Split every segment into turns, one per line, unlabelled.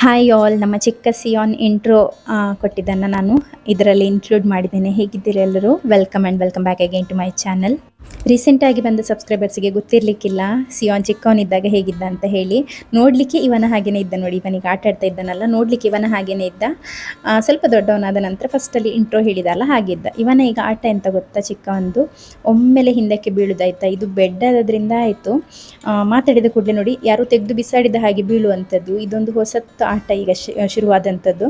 Hi all, ನಮ್ಮ ಚಿಕ್ಕ Xi'an intro ಕೊಟ್ಟಿದ್ದನ್ನು ನಾನು ಇದರಲ್ಲಿ ಇನ್ಕ್ಲೂಡ್ ಮಾಡಿದ್ದೇನೆ. ಹೇಗಿದ್ದೀರಿ ಎಲ್ಲರೂ? Welcome and welcome back again to my channel. ರೀಸೆಂಟಾಗಿ ಬಂದ ಸಬ್ಸ್ಕ್ರೈಬರ್ಸ್ಗೆ ಗೊತ್ತಿರಲಿಕ್ಕಿಲ್ಲ ಸಿಯಾನ್ ಚಿಕ್ಕವನಿದ್ದಾಗ ಹೇಗಿದ್ದ ಅಂತ ಹೇಳಿ. ನೋಡಲಿಕ್ಕೆ ಇವನ ಹಾಗೇ ಇದ್ದ ನೋಡಿ, ಇವನಿಗೆ ಆಟ ಆಡ್ತಾ ಇದ್ದಾನಲ್ಲ, ನೋಡಲಿಕ್ಕೆ ಇವನ ಹಾಗೇ ಇದ್ದ. ಸ್ವಲ್ಪ ದೊಡ್ಡವನಾದ ನಂತರ ಫಸ್ಟಲ್ಲಿ ಇಂಟ್ರೋ ಹೇಳಿದಲ್ಲ ಹಾಗಿದ್ದ. ಇವನ ಈಗ ಆಟ ಎಂತ ಗೊತ್ತಾ, ಚಿಕ್ಕವನದು ಒಮ್ಮೆಲೆ ಹಿಂದಕ್ಕೆ ಬೀಳುದಾಯ್ತಾ. ಇದು ಬೆಡ್ ಆದ್ರಿಂದ ಆಯಿತು, ಮಾತಾಡಿದ ಕೂಡಲೇ ನೋಡಿ ಯಾರು ತೆಗೆದು ಬಿಸಾಡಿದ ಹಾಗೆ ಬೀಳುವಂಥದ್ದು. ಇದೊಂದು ಹೊಸತ್ತು ಆಟ ಈಗ ಶುರುವಾದಂಥದ್ದು.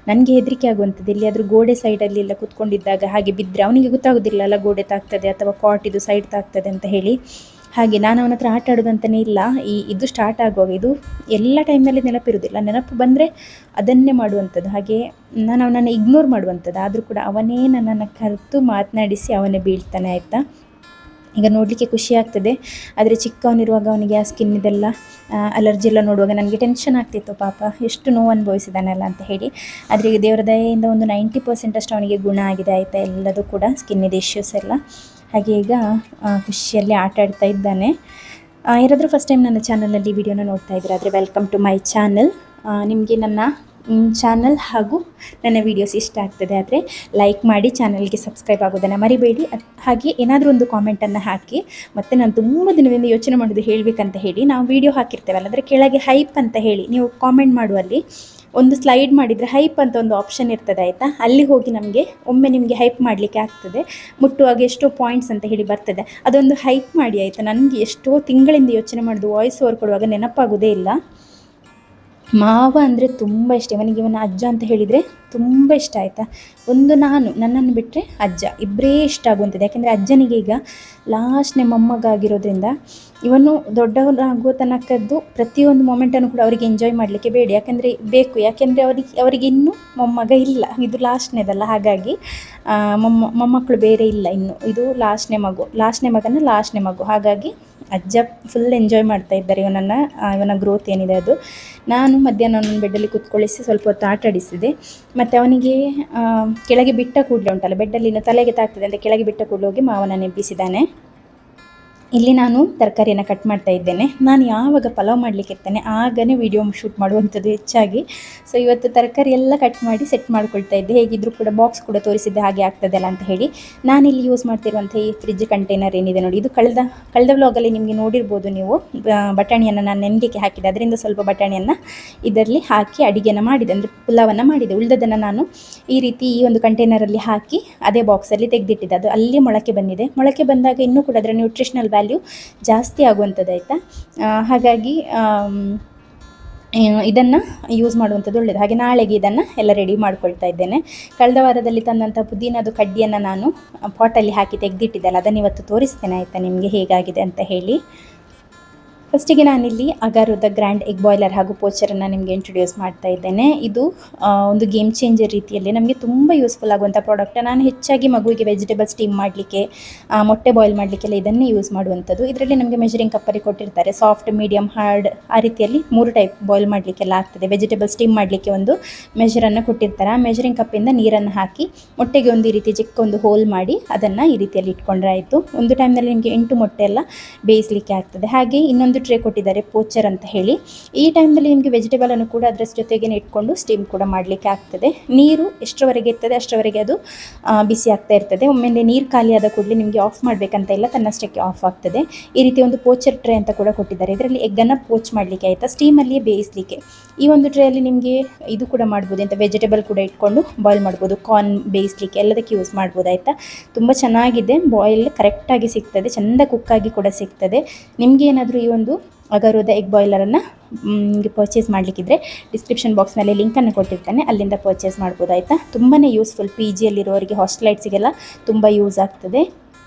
ನನಗೆ ಹೆದರಿಕೆ ಆಗುವಂಥದ್ದು. ಎಲ್ಲಿಯಾದರೂ ಗೋಡೆ ಸೈಡಲ್ಲಿ ಎಲ್ಲ ಕೂತ್ಕೊಂಡಿದ್ದಾಗ ಹಾಗೆ ಬಿದ್ದರೆ ಅವನಿಗೆ ಗೊತ್ತಾಗೋದಿಲ್ಲ ಅಲ್ಲ, ಗೋಡೆ ತಾಗ್ತದೆ ಅಥವಾ ಕಾಟ್ ಇದು ಸೈಡ್ ತಾಗ್ತದೆ ಅಂತ ಹೇಳಿ. ಹಾಗೆ ನಾನು ಅವನ ಹತ್ರ ಆಟ ಆಡೋದಂತಲೇ ಇಲ್ಲ. ಇದು ಸ್ಟಾರ್ಟ್ ಆಗುವಾಗ ಇದು ಎಲ್ಲ ಟೈಮ್ನಲ್ಲಿ ನೆನಪಿರೋದಿಲ್ಲ, ನೆನಪು ಬಂದರೆ ಅದನ್ನೇ ಮಾಡುವಂಥದ್ದು. ಹಾಗೆ ನಾನು ಅವನನ್ನು ಇಗ್ನೋರ್ ಮಾಡುವಂಥದ್ದು. ಆದರೂ ಕೂಡ ಅವನೇ ನನ್ನನ್ನು ಕರೆದು ಮಾತನಾಡಿಸಿ ಅವನೇ ಬೀಳ್ತಾನೆ ಆಯಿತಾ. ಈಗ ನೋಡಲಿಕ್ಕೆ ಖುಷಿ ಆಗ್ತದೆ, ಆದರೆ ಚಿಕ್ಕವನಿರುವಾಗ ಅವನಿಗೆ ಆ ಸ್ಕಿನ್ ಇದೆಲ್ಲ ಅಲರ್ಜಿ ಎಲ್ಲ ನೋಡುವಾಗ ನನಗೆ ಟೆನ್ಷನ್ ಆಗ್ತಿತ್ತು. ಪಾಪ ಎಷ್ಟು ನೋವು ಅನುಭವಿಸಿದಾನಲ್ಲ ಅಂತ ಹೇಳಿ. ಆದರೆ ಈಗ ದೇವರ ದಯೆಯಿಂದ ಒಂದು 90% ಅಷ್ಟು ಅವನಿಗೆ ಗುಣ ಆಗಿದೆ ಆಯಿತಾ, ಎಲ್ಲದೂ ಕೂಡ ಸ್ಕಿನ್ನಿದು ಇಶ್ಯೂಸ್ ಎಲ್ಲ. ಹಾಗೆ ಈಗ ಖುಷಿಯಲ್ಲಿ ಆಟ ಆಡ್ತಾ ಇದ್ದಾನೆ. ಯಾರಾದರೂ ಫಸ್ಟ್ ಟೈಮ್ ನನ್ನ ಚಾನಲಲ್ಲಿ ವಿಡಿಯೋನ ನೋಡ್ತಾ ಇದ್ದಾರೆ ಆದರೆ ವೆಲ್ಕಮ್ ಟು ಮೈ ಚಾನಲ್. ನಿಮಗೆ ನನ್ನ ಚಾನಲ್ ಹಾಗೂ ನನ್ನ ವೀಡಿಯೋಸ್ ಇಷ್ಟ ಆಗ್ತದೆ ಆದರೆ ಲೈಕ್ ಮಾಡಿ, ಚಾನಲ್ಗೆ ಸಬ್ಸ್ಕ್ರೈಬ್ ಆಗೋದನ್ನು ಮರಿಬೇಡಿ. ಹಾಗೆ ಏನಾದರೂ ಒಂದು ಕಾಮೆಂಟನ್ನು ಹಾಕಿ. ಮತ್ತು ನಾನು ತುಂಬ ದಿನದಿಂದ ಯೋಚನೆ ಮಾಡೋದು ಹೇಳಬೇಕಂತ ಹೇಳಿ, ನಾವು ವೀಡಿಯೋ ಹಾಕಿರ್ತೇವಲ್ಲ ಅದರ ಕೆಳಗೆ ಹೈಪ್ ಅಂತ ಹೇಳಿ ನೀವು ಕಾಮೆಂಟ್ ಮಾಡುವಲ್ಲಿ ಒಂದು ಸ್ಲೈಡ್ ಮಾಡಿದರೆ ಹೈಪ್ ಅಂತ ಒಂದು ಆಪ್ಷನ್ ಇರ್ತದೆ ಆಯಿತಾ. ಅಲ್ಲಿ ಹೋಗಿ ನಮಗೆ ಒಮ್ಮೆ ನಿಮಗೆ ಹೈಪ್ ಮಾಡಲಿಕ್ಕೆ ಆಗ್ತದೆ, ಮುಟ್ಟುವಾಗ ಎಷ್ಟೋ ಪಾಯಿಂಟ್ಸ್ ಅಂತ ಹೇಳಿ ಬರ್ತದೆ, ಅದೊಂದು ಹೈಪ್ ಮಾಡಿ ಆಯಿತಾ. ನನಗೆ ಎಷ್ಟೋ ತಿಂಗಳಿಂದ ಯೋಚನೆ ಮಾಡೋದು, ವಾಯ್ಸ್ ಓವರ್ ಕೊಡುವಾಗ ನೆನಪಾಗೋದೇ ಇಲ್ಲ. ಮಾವ ಅಂದರೆ ತುಂಬ ಇಷ್ಟ ಇವನಿಗೆ. ಇವನ ಅಜ್ಜ ಅಂತ ಹೇಳಿದರೆ ತುಂಬ ಇಷ್ಟ ಆಯಿತಾ. ಒಂದು ನನ್ನನ್ನು ಬಿಟ್ಟರೆ ಅಜ್ಜ ಇಬ್ಬರೇ ಇಷ್ಟ ಆಗುವಂಥದ್ದು. ಯಾಕೆಂದರೆ ಅಜ್ಜನಿಗೆ ಈಗ ಲಾಸ್ಟ್ನೇ ಮೊಮ್ಮಗ ಆಗಿರೋದ್ರಿಂದ ಇವನು ದೊಡ್ಡವರಾಗುವ ತನಕದ್ದು ಪ್ರತಿಯೊಂದು ಮೊಮೆಂಟನ್ನು ಕೂಡ ಅವರಿಗೆ ಎಂಜಾಯ್ ಮಾಡಲಿಕ್ಕೆ ಯಾಕೆಂದರೆ ಅವರಿಗೆ ಇನ್ನೂ ಮೊಮ್ಮಗ ಇಲ್ಲ, ಇದು ಲಾಸ್ಟ್ನೇದಲ್ಲ. ಹಾಗಾಗಿ ಮೊಮ್ಮಕ್ಕಳು ಬೇರೆ ಇಲ್ಲ ಇನ್ನು, ಇದು ಲಾಸ್ಟ್ನೇ ಮಗು. ಹಾಗಾಗಿ ಅಜ್ಜ ಫುಲ್ ಎಂಜಾಯ್ ಮಾಡ್ತಾ ಇದ್ದಾರೆ ಇವನ ಗ್ರೋತ್ ಏನಿದೆ ಅದು. ನಾನು ಮಧ್ಯಾಹ್ನ ನನ್ನ ಬೆಡ್ಡಲ್ಲಿ ಕೂತ್ಕೊಳ್ಳಿಸಿ ಸ್ವಲ್ಪ ಹೊತ್ತು ಆಟ ಆಡಿಸಿದೆ. ಮತ್ತು ಅವನಿಗೆ ಕೆಳಗೆ ಬಿಟ್ಟ ಕೂಡಲೇ ಉಂಟಲ್ಲ, ಬೆಡ್ಡಲ್ಲಿ ಇನ್ನು ತಲೆಗೆ ತಾಗ್ತದೆ ಅಂತ ಕೆಳಗೆ ಬಿಟ್ಟ ಕೂಡಲೇ ಹೋಗಿ ಮಾವನನ್ನು ಎಬ್ಬಿಸಿದ್ದಾನೆ. ಇಲ್ಲಿ ನಾನು ತರಕಾರಿಯನ್ನು ಕಟ್ ಮಾಡ್ತಾ ಇದ್ದೇನೆ. ನಾನು ಯಾವಾಗ ಪಲಾವ್ ಮಾಡಲಿಕ್ಕೆ ಇರ್ತೇನೆ ಆಗನೇ ವಿಡಿಯೋ ಶೂಟ್ ಮಾಡುವಂಥದ್ದು ಹೆಚ್ಚಾಗಿ. ಸೊ ಇವತ್ತು ತರಕಾರಿ ಎಲ್ಲ ಕಟ್ ಮಾಡಿ ಸೆಟ್ ಮಾಡ್ಕೊಳ್ತಾ ಇದ್ದೆ. ಹೇಗಿದ್ದರೂ ಕೂಡ ಬಾಕ್ಸ್ ಕೂಡ ತೋರಿಸಿದ್ದೆ ಹಾಗೆ ಆಗ್ತದಲ್ಲ ಅಂತ ಹೇಳಿ. ನಾನಿಲ್ಲಿ ಯೂಸ್ ಮಾಡ್ತಿರುವಂಥ ಈ ಫ್ರಿಜ್ ಕಂಟೈನರ್ ಏನಿದೆ ನೋಡಿ, ಇದು ಕಳೆದ ವ್ಲಾಗಲ್ಲಿ ನಿಮಗೆ ನೋಡಿರ್ಬೋದು ನೀವು. ಬಟಾಣಿಯನ್ನು ನಾನು ನೆನೆಗೆ ಹಾಕಿದೆ, ಅದರಿಂದ ಸ್ವಲ್ಪ ಬಟಾಣಿಯನ್ನು ಇದರಲ್ಲಿ ಹಾಕಿ ಅಡುಗೆಯನ್ನು ಮಾಡಿದೆ, ಅಂದರೆ ಪುಲಾವನ್ನು ಮಾಡಿದೆ. ಉಳಿದದನ್ನು ನಾನು ಈ ರೀತಿ ಈ ಒಂದು ಕಂಟೈನರಲ್ಲಿ ಹಾಕಿ ಅದೇ ಬಾಕ್ಸಲ್ಲಿ ತೆಗೆದಿಟ್ಟಿದ್ದೆ. ಅದು ಅಲ್ಲಿ ಮೊಳಕೆ ಬಂದಿದೆ. ಮೊಳಕೆ ಬಂದಾಗ ಇನ್ನೂ ಕೂಡ ಅದರ ನ್ಯೂಟ್ರಿಷನಲ್ ವ್ಯಾಲ್ಯೂ ಜಾಸ್ತಿ ಆಗುವಂಥದ್ದು ಆಯಿತಾ. ಹಾಗಾಗಿ ಇದನ್ನು ಯೂಸ್ ಮಾಡುವಂಥದ್ದು ಒಳ್ಳೆಯದು. ಹಾಗೆ ನಾಳೆಗೆ ಇದನ್ನು ಎಲ್ಲ ರೆಡಿ ಮಾಡ್ಕೊಳ್ತಾ ಇದ್ದೇನೆ. ಕಳೆದ ವಾರದಲ್ಲಿ ತಂದಂಥ ಪುದೀನದು ಕಡ್ಡಿಯನ್ನು ನಾನು ಪಾಟಲ್ಲಿ ಹಾಕಿ ತೆಗೆದಿಟ್ಟಿದ್ದೆಲ್ಲ, ಅದನ್ನು ಇವತ್ತು ತೋರಿಸ್ತೇನೆ ಆಯಿತಾ ನಿಮಗೆ ಹೇಗಾಗಿದೆ ಅಂತ ಹೇಳಿ. ಫಸ್ಟಿಗೆ ನಾನಿಲ್ಲಿ ಅಗಾರುದ ಗ್ರ್ಯಾಂಡ್ ಎಗ್ ಬಾಯ್ಲರ್ ಹಾಗೂ ಪೋಚರನ್ನು ನಿಮಗೆ ಇಂಟ್ರೊಡ್ಯೂಸ್ ಮಾಡ್ತಾ ಇದ್ದೇನೆ. ಇದು ಒಂದು ಗೇಮ್ ಚೇಂಜರ್ ರೀತಿಯಲ್ಲಿ ನಮಗೆ ತುಂಬ ಯೂಸ್ಫುಲ್ ಆಗುವಂಥ ಪ್ರಾಡಕ್ಟ್. ನಾನು ಹೆಚ್ಚಾಗಿ ಮಗುವಿಗೆ ವೆಜಿಟೇಬಲ್ ಸ್ಟೀಮ್ ಮಾಡಲಿಕ್ಕೆ, ಮೊಟ್ಟೆ ಬಾಯ್ಲ್ ಮಾಡಲಿಕ್ಕೆಲ್ಲ ಇದನ್ನೇ ಯೂಸ್ ಮಾಡುವಂಥದ್ದು. ಇದರಲ್ಲಿ ನಮಗೆ ಮೆಜರಿಂಗ್ ಕಪ್ಪಲ್ಲಿ ಕೊಟ್ಟಿರ್ತಾರೆ, ಸಾಫ್ಟ್, ಮೀಡಿಯಮ್, ಹಾರ್ಡ್ ಆ ರೀತಿಯಲ್ಲಿ 3 ಟೈಪ್ ಬಾಯ್ಲ್ ಮಾಡಲಿಕ್ಕೆಲ್ಲ ಆಗ್ತದೆ. ವೆಜಿಟೇಬಲ್ ಸ್ಟೀಮ್ ಮಾಡಲಿಕ್ಕೆ ಒಂದು ಮೆಜರನ್ನು ಕೊಟ್ಟಿರ್ತಾರೆ. ಆ ಮೆಜರಿಂಗ್ ಕಪ್ಪಿಂದ ನೀರನ್ನು ಹಾಕಿ ಮೊಟ್ಟೆಗೆ ಒಂದು ಈ ರೀತಿ ಚಿಕ್ಕ ಒಂದು ಹೋಲ್ ಮಾಡಿ ಅದನ್ನು ಈ ರೀತಿಯಲ್ಲಿ ಇಟ್ಕೊಂಡ್ರೆ ಆಯಿತು. ಒಂದು ಟೈಮ್ನಲ್ಲಿ ನಿಮಗೆ 8 ಮೊಟ್ಟೆ ಎಲ್ಲ ಬೇಯಿಸಲಿಕ್ಕೆ ಆಗ್ತದೆ. ಹಾಗೆ ಇನ್ನೊಂದು ಟ್ರೇ ಕೊಟ್ಟಿದ್ದಾರೆ, ಪೋಚರ್ ಅಂತ ಹೇಳಿ. ಈ ಟೈಮ್ನಲ್ಲಿ ನಿಮಗೆ ವೆಜಿಟೇಬಲನ್ನು ಕೂಡ ಅದರ ಜೊತೆಗೇ ಇಟ್ಕೊಂಡು ಸ್ಟೀಮ್ ಕೂಡ ಮಾಡಲಿಕ್ಕೆ ಆಗ್ತದೆ. ನೀರು ಎಷ್ಟರವರೆಗೆ ಇರ್ತದೆ ಅಷ್ಟರವರೆಗೆ ಅದು ಬಿಸಿ ಆಗ್ತಾ ಇರ್ತದೆ. ಒಮ್ಮೆಲೆ ನೀರು ಖಾಲಿ ಆದ ಕೂಡಲೇ ನಿಮಗೆ ಆಫ್ ಮಾಡಬೇಕಂತ ಇಲ್ಲ, ತನ್ನಷ್ಟಕ್ಕೆ ಆಫ್ ಆಗ್ತದೆ. ಈ ರೀತಿ ಒಂದು ಪೋಚರ್ ಟ್ರೇ ಅಂತ ಕೂಡ ಕೊಟ್ಟಿದ್ದಾರೆ. ಇದರಲ್ಲಿ ಎಗ್ಗನ್ನು ಪೋಚ್ ಮಾಡಲಿಕ್ಕೆ ಆಯಿತಾ, ಸ್ಟೀಮಲ್ಲಿಯೇ ಬೇಯಿಸಲಿಕ್ಕೆ. ಈ ಒಂದು ಟ್ರೇಯಲ್ಲಿ ನಿಮಗೆ ಇದು ಕೂಡ ಮಾಡ್ಬೋದು ಅಂತ, ವೆಜಿಟೇಬಲ್ ಕೂಡ ಇಟ್ಕೊಂಡು ಬಾಯ್ಲ್ ಮಾಡ್ಬೋದು, ಕಾರ್ನ್ ಬೇಯಿಸಲಿಕ್ಕೆ ಎಲ್ಲದಕ್ಕೆ ಯೂಸ್ ಮಾಡ್ಬೋದು ಆಯಿತಾ. ತುಂಬ ಚೆನ್ನಾಗಿದೆ, ಬಾಯ್ಲ್ ಕರೆಕ್ಟಾಗಿ ಸಿಗ್ತದೆ, ಚೆಂದ ಕುಕ್ಕಾಗಿ ಕೂಡ ಸಿಗ್ತದೆ. ನಿಮಗೆ ಏನಾದರೂ ಈ ಒಂದು ಅಗರೋದ ಎಗ್ ಬಾಯ್ಲರನ್ನು ನಿಮಗೆ ಪರ್ಚೇಸ್ ಮಾಡಲಿಕ್ಕಿದ್ರೆ ಡಿಸ್ಕ್ರಿಪ್ಷನ್ ಬಾಕ್ಸ್ನಲ್ಲಿ ಲಿಂಕನ್ನು ಕೊಟ್ಟಿರ್ತಾನೆ, ಅಲ್ಲಿಂದ ಪರ್ಚೇಸ್ ಮಾಡ್ಬೋದು ಆಯಿತಾ. ತುಂಬಾ ಯೂಸ್ಫುಲ್, PGಯಲ್ಲಿರೋರಿಗೆ, ಹಾಸ್ಟೆಲೈಟ್ಸಿಗೆಲ್ಲ ತುಂಬ ಯೂಸ್ ಆಗ್ತದೆ.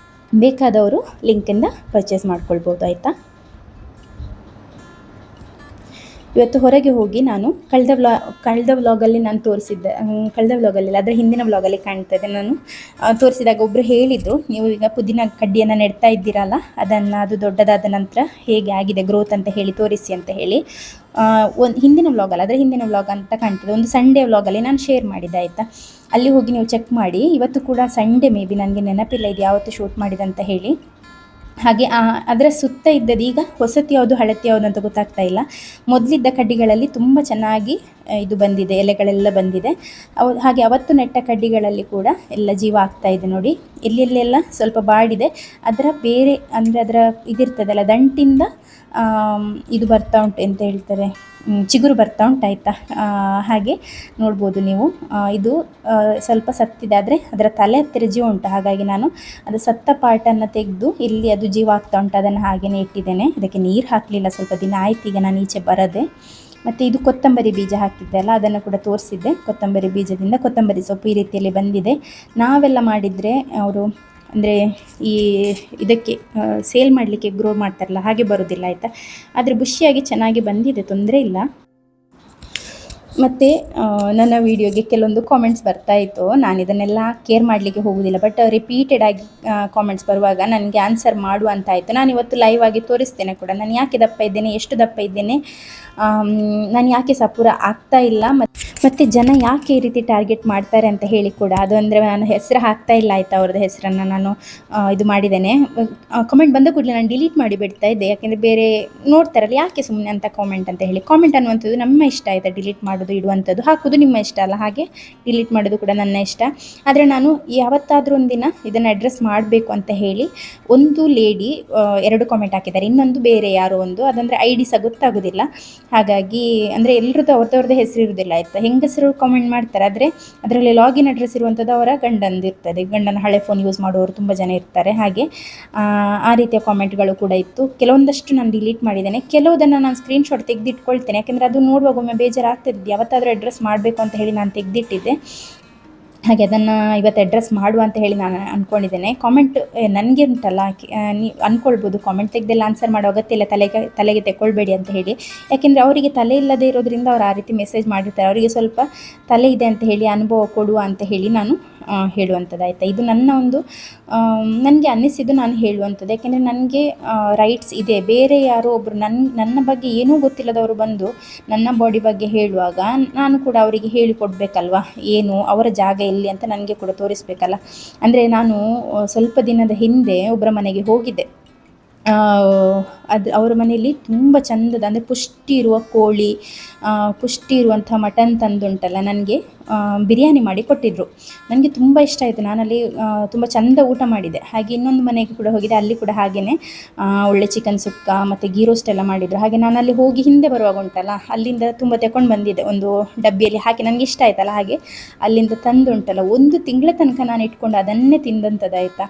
ಬೇಕಾದವರು ಲಿಂಕಿಂದ ಪರ್ಚೇಸ್ ಮಾಡ್ಕೊಳ್ಬೋದು ಆಯಿತಾ. ಇವತ್ತು ಹೊರಗೆ ಹೋಗಿ ನಾನು ಕಳೆದ ವ್ಲಾಗಲ್ಲಿ ನಾನು ತೋರಿಸಿದ್ದೆ, ಕಳೆದ ವ್ಲಾಗಲ್ಲಿ ಅದರ ಹಿಂದಿನ ವ್ಲಾಗಲ್ಲಿ ಕಾಣ್ತದೆ. ನಾನು ತೋರಿಸಿದಾಗ ಒಬ್ಬರು ಹೇಳಿದರು, ನೀವು ಈಗ ಪುದೀನ ಕಡ್ಡಿಯನ್ನು ನೆಡ್ತಾ ಇದ್ದೀರಲ್ಲ, ಅದು ದೊಡ್ಡದಾದ ನಂತರ ಹೇಗೆ ಆಗಿದೆ ಗ್ರೋತ್ ಅಂತ ಹೇಳಿ ತೋರಿಸಿ ಅಂತ ಹೇಳಿ. ಒಂದು ಹಿಂದಿನ ವ್ಲಾಗ್ ಅಂತ ಕಾಣ್ತದೆ, ಒಂದು ಸಂಡೇ ವ್ಲಾಗಲ್ಲಿ ನಾನು ಶೇರ್ ಮಾಡಿದ್ದೆ ಆಯಿತಾ. ಅಲ್ಲಿ ಹೋಗಿ ನೀವು ಚೆಕ್ ಮಾಡಿ. ಇವತ್ತು ಕೂಡ ಸಂಡೇ, ಮೇ ಬಿ ನನಗೆ ನೆನಪಿಲ್ಲ ಇದು ಯಾವತ್ತು ಶೂಟ್ ಮಾಡಿದಂತ ಹೇಳಿ. ಹಾಗೆ ಅದರ ಸುತ್ತ ಇದ್ದದ್ದು ಈಗ ಹೊಸತು ಯಾವುದು ಹಳತು ಯಾವುದು ಅಂತ ಗೊತ್ತಾಗ್ತಾ ಇಲ್ಲ. ಮೊದಲಿದ್ದ ಕಡ್ಡಿಗಳಲ್ಲಿ ತುಂಬ ಚೆನ್ನಾಗಿ ಇದು ಬಂದಿದೆ, ಎಲೆಗಳೆಲ್ಲ ಬಂದಿದೆ. ಹಾಗೆ ಅವತ್ತು ನೆಟ್ಟ ಕಡ್ಡಿಗಳಲ್ಲಿ ಕೂಡ ಎಲ್ಲ ಜೀವ ಆಗ್ತಾ ಇದೆ ನೋಡಿ. ಎಲ್ಲೆಲ್ಲೆಲ್ಲ ಸ್ವಲ್ಪ ಬಾಡಿದೆ, ಅದರ ಬೇರೆ ಅಂದರೆ ಅದರ ಇದಿರ್ತದಲ್ಲ ದಂಟಿಂದ ಇದು ಬರ್ತಾ ಉಂಟು, ಎಂತ ಹೇಳ್ತಾರೆ, ಚಿಗುರು ಬರ್ತಾ ಉಂಟಾಯ್ತಾ. ಹಾಗೆ ನೋಡ್ಬೋದು ನೀವು. ಇದು ಸ್ವಲ್ಪ ಸತ್ತಿದೆ, ಆದರೆ ಅದರ ತಲೆ ಹತ್ತಿರ ಜೀವ ಉಂಟು. ಹಾಗಾಗಿ ನಾನು ಅದು ಸತ್ತ ಪಾರ್ಟನ್ನು ತೆಗೆದು ಇಲ್ಲಿ ಅದು ಜೀವ ಆಗ್ತಾ ಉಂಟು, ಅದನ್ನು ಹಾಗೆಯೇ ಇಟ್ಟಿದ್ದೇನೆ. ಅದಕ್ಕೆ ನೀರು ಹಾಕಲಿಲ್ಲ, ಸ್ವಲ್ಪ ದಿನ ಆಯ್ತು ಈಗ ನಾನು ಈಚೆ ಬರದೆ. ಮತ್ತು ಇದು ಕೊತ್ತಂಬರಿ ಬೀಜ ಹಾಕಿದ್ದೆ ಅಲ್ಲ, ಅದನ್ನು ಕೂಡ ತೋರಿಸಿದ್ದೆ. ಕೊತ್ತಂಬರಿ ಬೀಜದಿಂದ ಕೊತ್ತಂಬರಿ ಸೊಪ್ಪು ಈ ರೀತಿಯಲ್ಲಿ ಬಂದಿದೆ. ನಾವೆಲ್ಲ ಮಾಡಿದರೆ ಅವರು ಅಂದರೆ ಈ ಇದಕ್ಕೆ ಸೇಲ್ ಮಾಡಲಿಕ್ಕೆ ಗ್ರೋ ಮಾಡ್ತಾರಲ್ಲ, ಹಾಗೆ ಬರೋದಿಲ್ಲ ಆಯಿತಾ. ಆದರೆ ಬುಷಿಯಾಗಿ ಚೆನ್ನಾಗಿ ಬಂದಿದೆ, ತೊಂದರೆ ಇಲ್ಲ. ಮತ್ತು ನನ್ನ ವೀಡಿಯೋಗೆ ಕೆಲವೊಂದು ಕಾಮೆಂಟ್ಸ್ ಬರ್ತಾಯಿತ್ತು. ನಾನು ಇದನ್ನೆಲ್ಲ ಕೇರ್ ಮಾಡಲಿಕ್ಕೆ ಹೋಗೋದಿಲ್ಲ, ಬಟ್ ರಿಪೀಟೆಡ್ ಆಗಿ ಕಾಮೆಂಟ್ಸ್ ಬರುವಾಗ ನನಗೆ ಆನ್ಸರ್ ಮಾಡುವ ಅಂತ ಆಯಿತು. ನಾನು ಇವತ್ತು ಲೈವ್ ಆಗಿ ತೋರಿಸ್ತೇನೆ ಕೂಡ, ನಾನು ಯಾಕೆ ದಪ್ಪ ಇದ್ದೇನೆ, ಎಷ್ಟು ದಪ್ಪ ಇದ್ದೇನೆ, ನಾನು ಯಾಕೆ ಸಪೂರ ಆಗ್ತಾ ಇಲ್ಲ, ಮತ್ತು ಜನ ಯಾಕೆ ಈ ರೀತಿ ಟಾರ್ಗೆಟ್ ಮಾಡ್ತಾರೆ ಅಂತ ಹೇಳಿ ಕೂಡ. ಅದು ಅಂದರೆ ನಾನು ಹೆಸರು ಹಾಕ್ತಾ ಇಲ್ಲ ಆಯಿತಾ, ಅವ್ರದ್ದು ಹೆಸರನ್ನು ನಾನು ಇದು ಮಾಡಿದ್ದೇನೆ. ಕಾಮೆಂಟ್ ಬಂದ ಕೂಡಲೇ ನಾನು ಡಿಲೀಟ್ ಮಾಡಿ ಬಿಡ್ತಾ ಇದ್ದೆ, ಯಾಕೆಂದರೆ ಬೇರೆ ನೋಡ್ತಾರಲ್ಲ ಯಾಕೆ ಸುಮ್ಮನೆ ಅಂತ ಕಾಮೆಂಟ್ ಅಂತ ಹೇಳಿ. ಕಾಮೆಂಟ್ ಅನ್ನುವಂಥದ್ದು ನಮ್ಮ ಇಷ್ಟ ಆಯಿತಾ, ಡಿಲೀಟ್ ಮಾಡೋದು ಇಡುವಂಥದ್ದು, ಹಾಕೋದು ನಿಮ್ಮ ಇಷ್ಟ ಅಲ್ಲ, ಹಾಗೆ ಡಿಲೀಟ್ ಮಾಡೋದು ಕೂಡ ನನ್ನ ಇಷ್ಟ. ಆದರೆ ನಾನು ಯಾವತ್ತಾದರೂ ಒಂದಿನ ಇದನ್ನು ಅಡ್ರೆಸ್ ಮಾಡಬೇಕು ಅಂತ ಹೇಳಿ. ಒಂದು ಲೇಡಿ 2 ಕಾಮೆಂಟ್ ಹಾಕಿದ್ದಾರೆ, ಇನ್ನೊಂದು ಬೇರೆ ಯಾರೋ ಒಂದು, ಅದಂದರೆ ID ಸಹ ಗೊತ್ತಾಗೋದಿಲ್ಲ. ಹಾಗಾಗಿ ಅಂದರೆ ಎಲ್ಲರದ್ದು ಅವ್ರದ್ದು ಹೆಸರು ಇರೋದಿಲ್ಲ ಆಯಿತಾ. ಹೆಂಗಸರು ಕಾಮೆಂಟ್ ಮಾಡ್ತಾರೆ, ಆದರೆ ಅದರಲ್ಲಿ ಲಾಗಿನ್ ಅಡ್ರೆಸ್ ಇರುವಂಥದ್ದು ಅವರ ಗಂಡಂದು ಇರ್ತದೆ. ಗಂಡನ ಹಳೆ ಫೋನ್ ಯೂಸ್ ಮಾಡುವವರು ತುಂಬ ಜನ ಇರ್ತಾರೆ. ಹಾಗೆ ಆ ರೀತಿಯ ಕಾಮೆಂಟ್ಗಳು ಕೂಡ ಇತ್ತು. ಕೆಲವೊಂದಷ್ಟು ನಾನು ಡಿಲೀಟ್ ಮಾಡಿದ್ದೇನೆ, ಕೆಲವುದನ್ನು ನಾನು ಸ್ಕ್ರೀನ್ಶಾಟ್ ತೆಗೆದಿಟ್ಕೊಳ್ತೇನೆ, ಯಾಕೆಂದರೆ ಅದು ನೋಡುವಾಗ ಒಮ್ಮೆ ಬೇಜಾರಾಗ್ತಿದ್ದೆ. ಯಾವತ್ತಾದರೂ ಅಡ್ರೆಸ್ ಮಾಡಬೇಕು ಅಂತ ಹೇಳಿ ನಾನು ತೆಗೆದಿಟ್ಟಿದ್ದೆ. ಹಾಗೆ ಅದನ್ನು ಇವತ್ತು ಅಡ್ರೆಸ್ ಮಾಡುವ ಅಂತ ಹೇಳಿ ನಾನು ಅಂದ್ಕೊಂಡಿದ್ದೇನೆ. ಕಾಮೆಂಟ್ ನನಗೆ ಉಂಟಲ್ಲ, ನೀವು ಅಂದ್ಕೊಳ್ಬೋದು ಕಾಮೆಂಟ್ ತೆಗೆದೆಲ್ಲ ಆನ್ಸರ್ ಮಾಡೋ ಅಗತ್ಯ ಇಲ್ಲ, ತಲೆಗೆ ತೆಕ್ಕೊಳ್ಬೇಡಿ ಅಂತ ಹೇಳಿ. ಯಾಕೆಂದರೆ ಅವರಿಗೆ ತಲೆ ಇಲ್ಲದೆ ಇರೋದ್ರಿಂದ ಅವ್ರು ಆ ರೀತಿ ಮೆಸೇಜ್ ಮಾಡಿರ್ತಾರೆ. ಅವರಿಗೆ ಸ್ವಲ್ಪ ತಲೆ ಇದೆ ಅಂತ ಹೇಳಿ ಅನುಭವ ಕೊಡುವ ಅಂತ ಹೇಳಿ ನಾನು ಹೇಳುವಂಥದ್ದು ಆಯಿತಾ. ಇದು ನನ್ನ ಒಂದು ನನಗೆ ಅನ್ನಿಸಿದ್ದು ನಾನು ಹೇಳುವಂಥದ್ದು. ಯಾಕೆಂದರೆ ನನಗೆ ರೈಟ್ಸ್ ಇದೆ. ಬೇರೆ ಯಾರೋ ಒಬ್ಬರು ನನ್ನ ಬಗ್ಗೆ ಏನೂ ಗೊತ್ತಿಲ್ಲದವರು ಬಂದು ನನ್ನ ಬಾಡಿ ಬಗ್ಗೆ ಹೇಳುವಾಗ ನಾನು ಕೂಡ ಅವರಿಗೆ ಹೇಳಿಕೊಡ್ಬೇಕಲ್ವ, ಏನು ಅವರ ಜಾಗ ಎಲ್ಲಿ ಅಂತ ನನಗೆ ಕೂಡ ತೋರಿಸಬೇಕಲ್ಲ. ಅಂದರೆ ನಾನು ಸ್ವಲ್ಪ ದಿನದ ಹಿಂದೆ ಒಬ್ಬರ ಮನೆಗೆ ಹೋಗಿದ್ದೆ. ಅದು ಅವರ ಮನೆಯಲ್ಲಿ ತುಂಬ ಚಂದದ ಅಂದರೆ ಪುಷ್ಟಿ ಇರುವ ಕೋಳಿ, ಪುಷ್ಟಿ ಇರುವಂಥ ಮಟನ್ ತಂದುಂಟಲ್ಲ, ನನಗೆ ಬಿರಿಯಾನಿ ಮಾಡಿ ಕೊಟ್ಟಿದ್ದರು. ನನಗೆ ತುಂಬ ಇಷ್ಟ ಆಯಿತು. ನಾನಲ್ಲಿ ತುಂಬ ಚಂದ ಊಟ ಮಾಡಿದೆ. ಹಾಗೆ ಇನ್ನೊಂದು ಮನೆಗೆ ಕೂಡ ಹೋಗಿದೆ, ಅಲ್ಲಿ ಕೂಡ ಹಾಗೆಯೇ ಒಳ್ಳೆ ಚಿಕನ್ ಸುಕ್ಕ ಮತ್ತು ಗೀ ರೋಸ್ಟ್ ಎಲ್ಲ ಮಾಡಿದರು. ಹಾಗೆ ನಾನು ಅಲ್ಲಿ ಹೋಗಿ ಹಿಂದೆ ಬರುವಾಗ ಉಂಟಲ್ಲ, ಅಲ್ಲಿಂದ ತುಂಬ ತಗೊಂಡು ಬಂದಿದ್ದೆ, ಒಂದು ಡಬ್ಬಿಯಲ್ಲಿ ಹಾಕಿ. ನನಗೆ ಇಷ್ಟ ಆಯ್ತಲ್ಲ, ಹಾಗೆ ಅಲ್ಲಿಂದ ತಂದು ಉಂಟಲ್ಲ, 1 ತಿಂಗಳ ತನಕ ನಾನು ಇಟ್ಕೊಂಡು ಅದನ್ನೇ ತಿಂದಂಥದ್ದಾಯಿತಾ.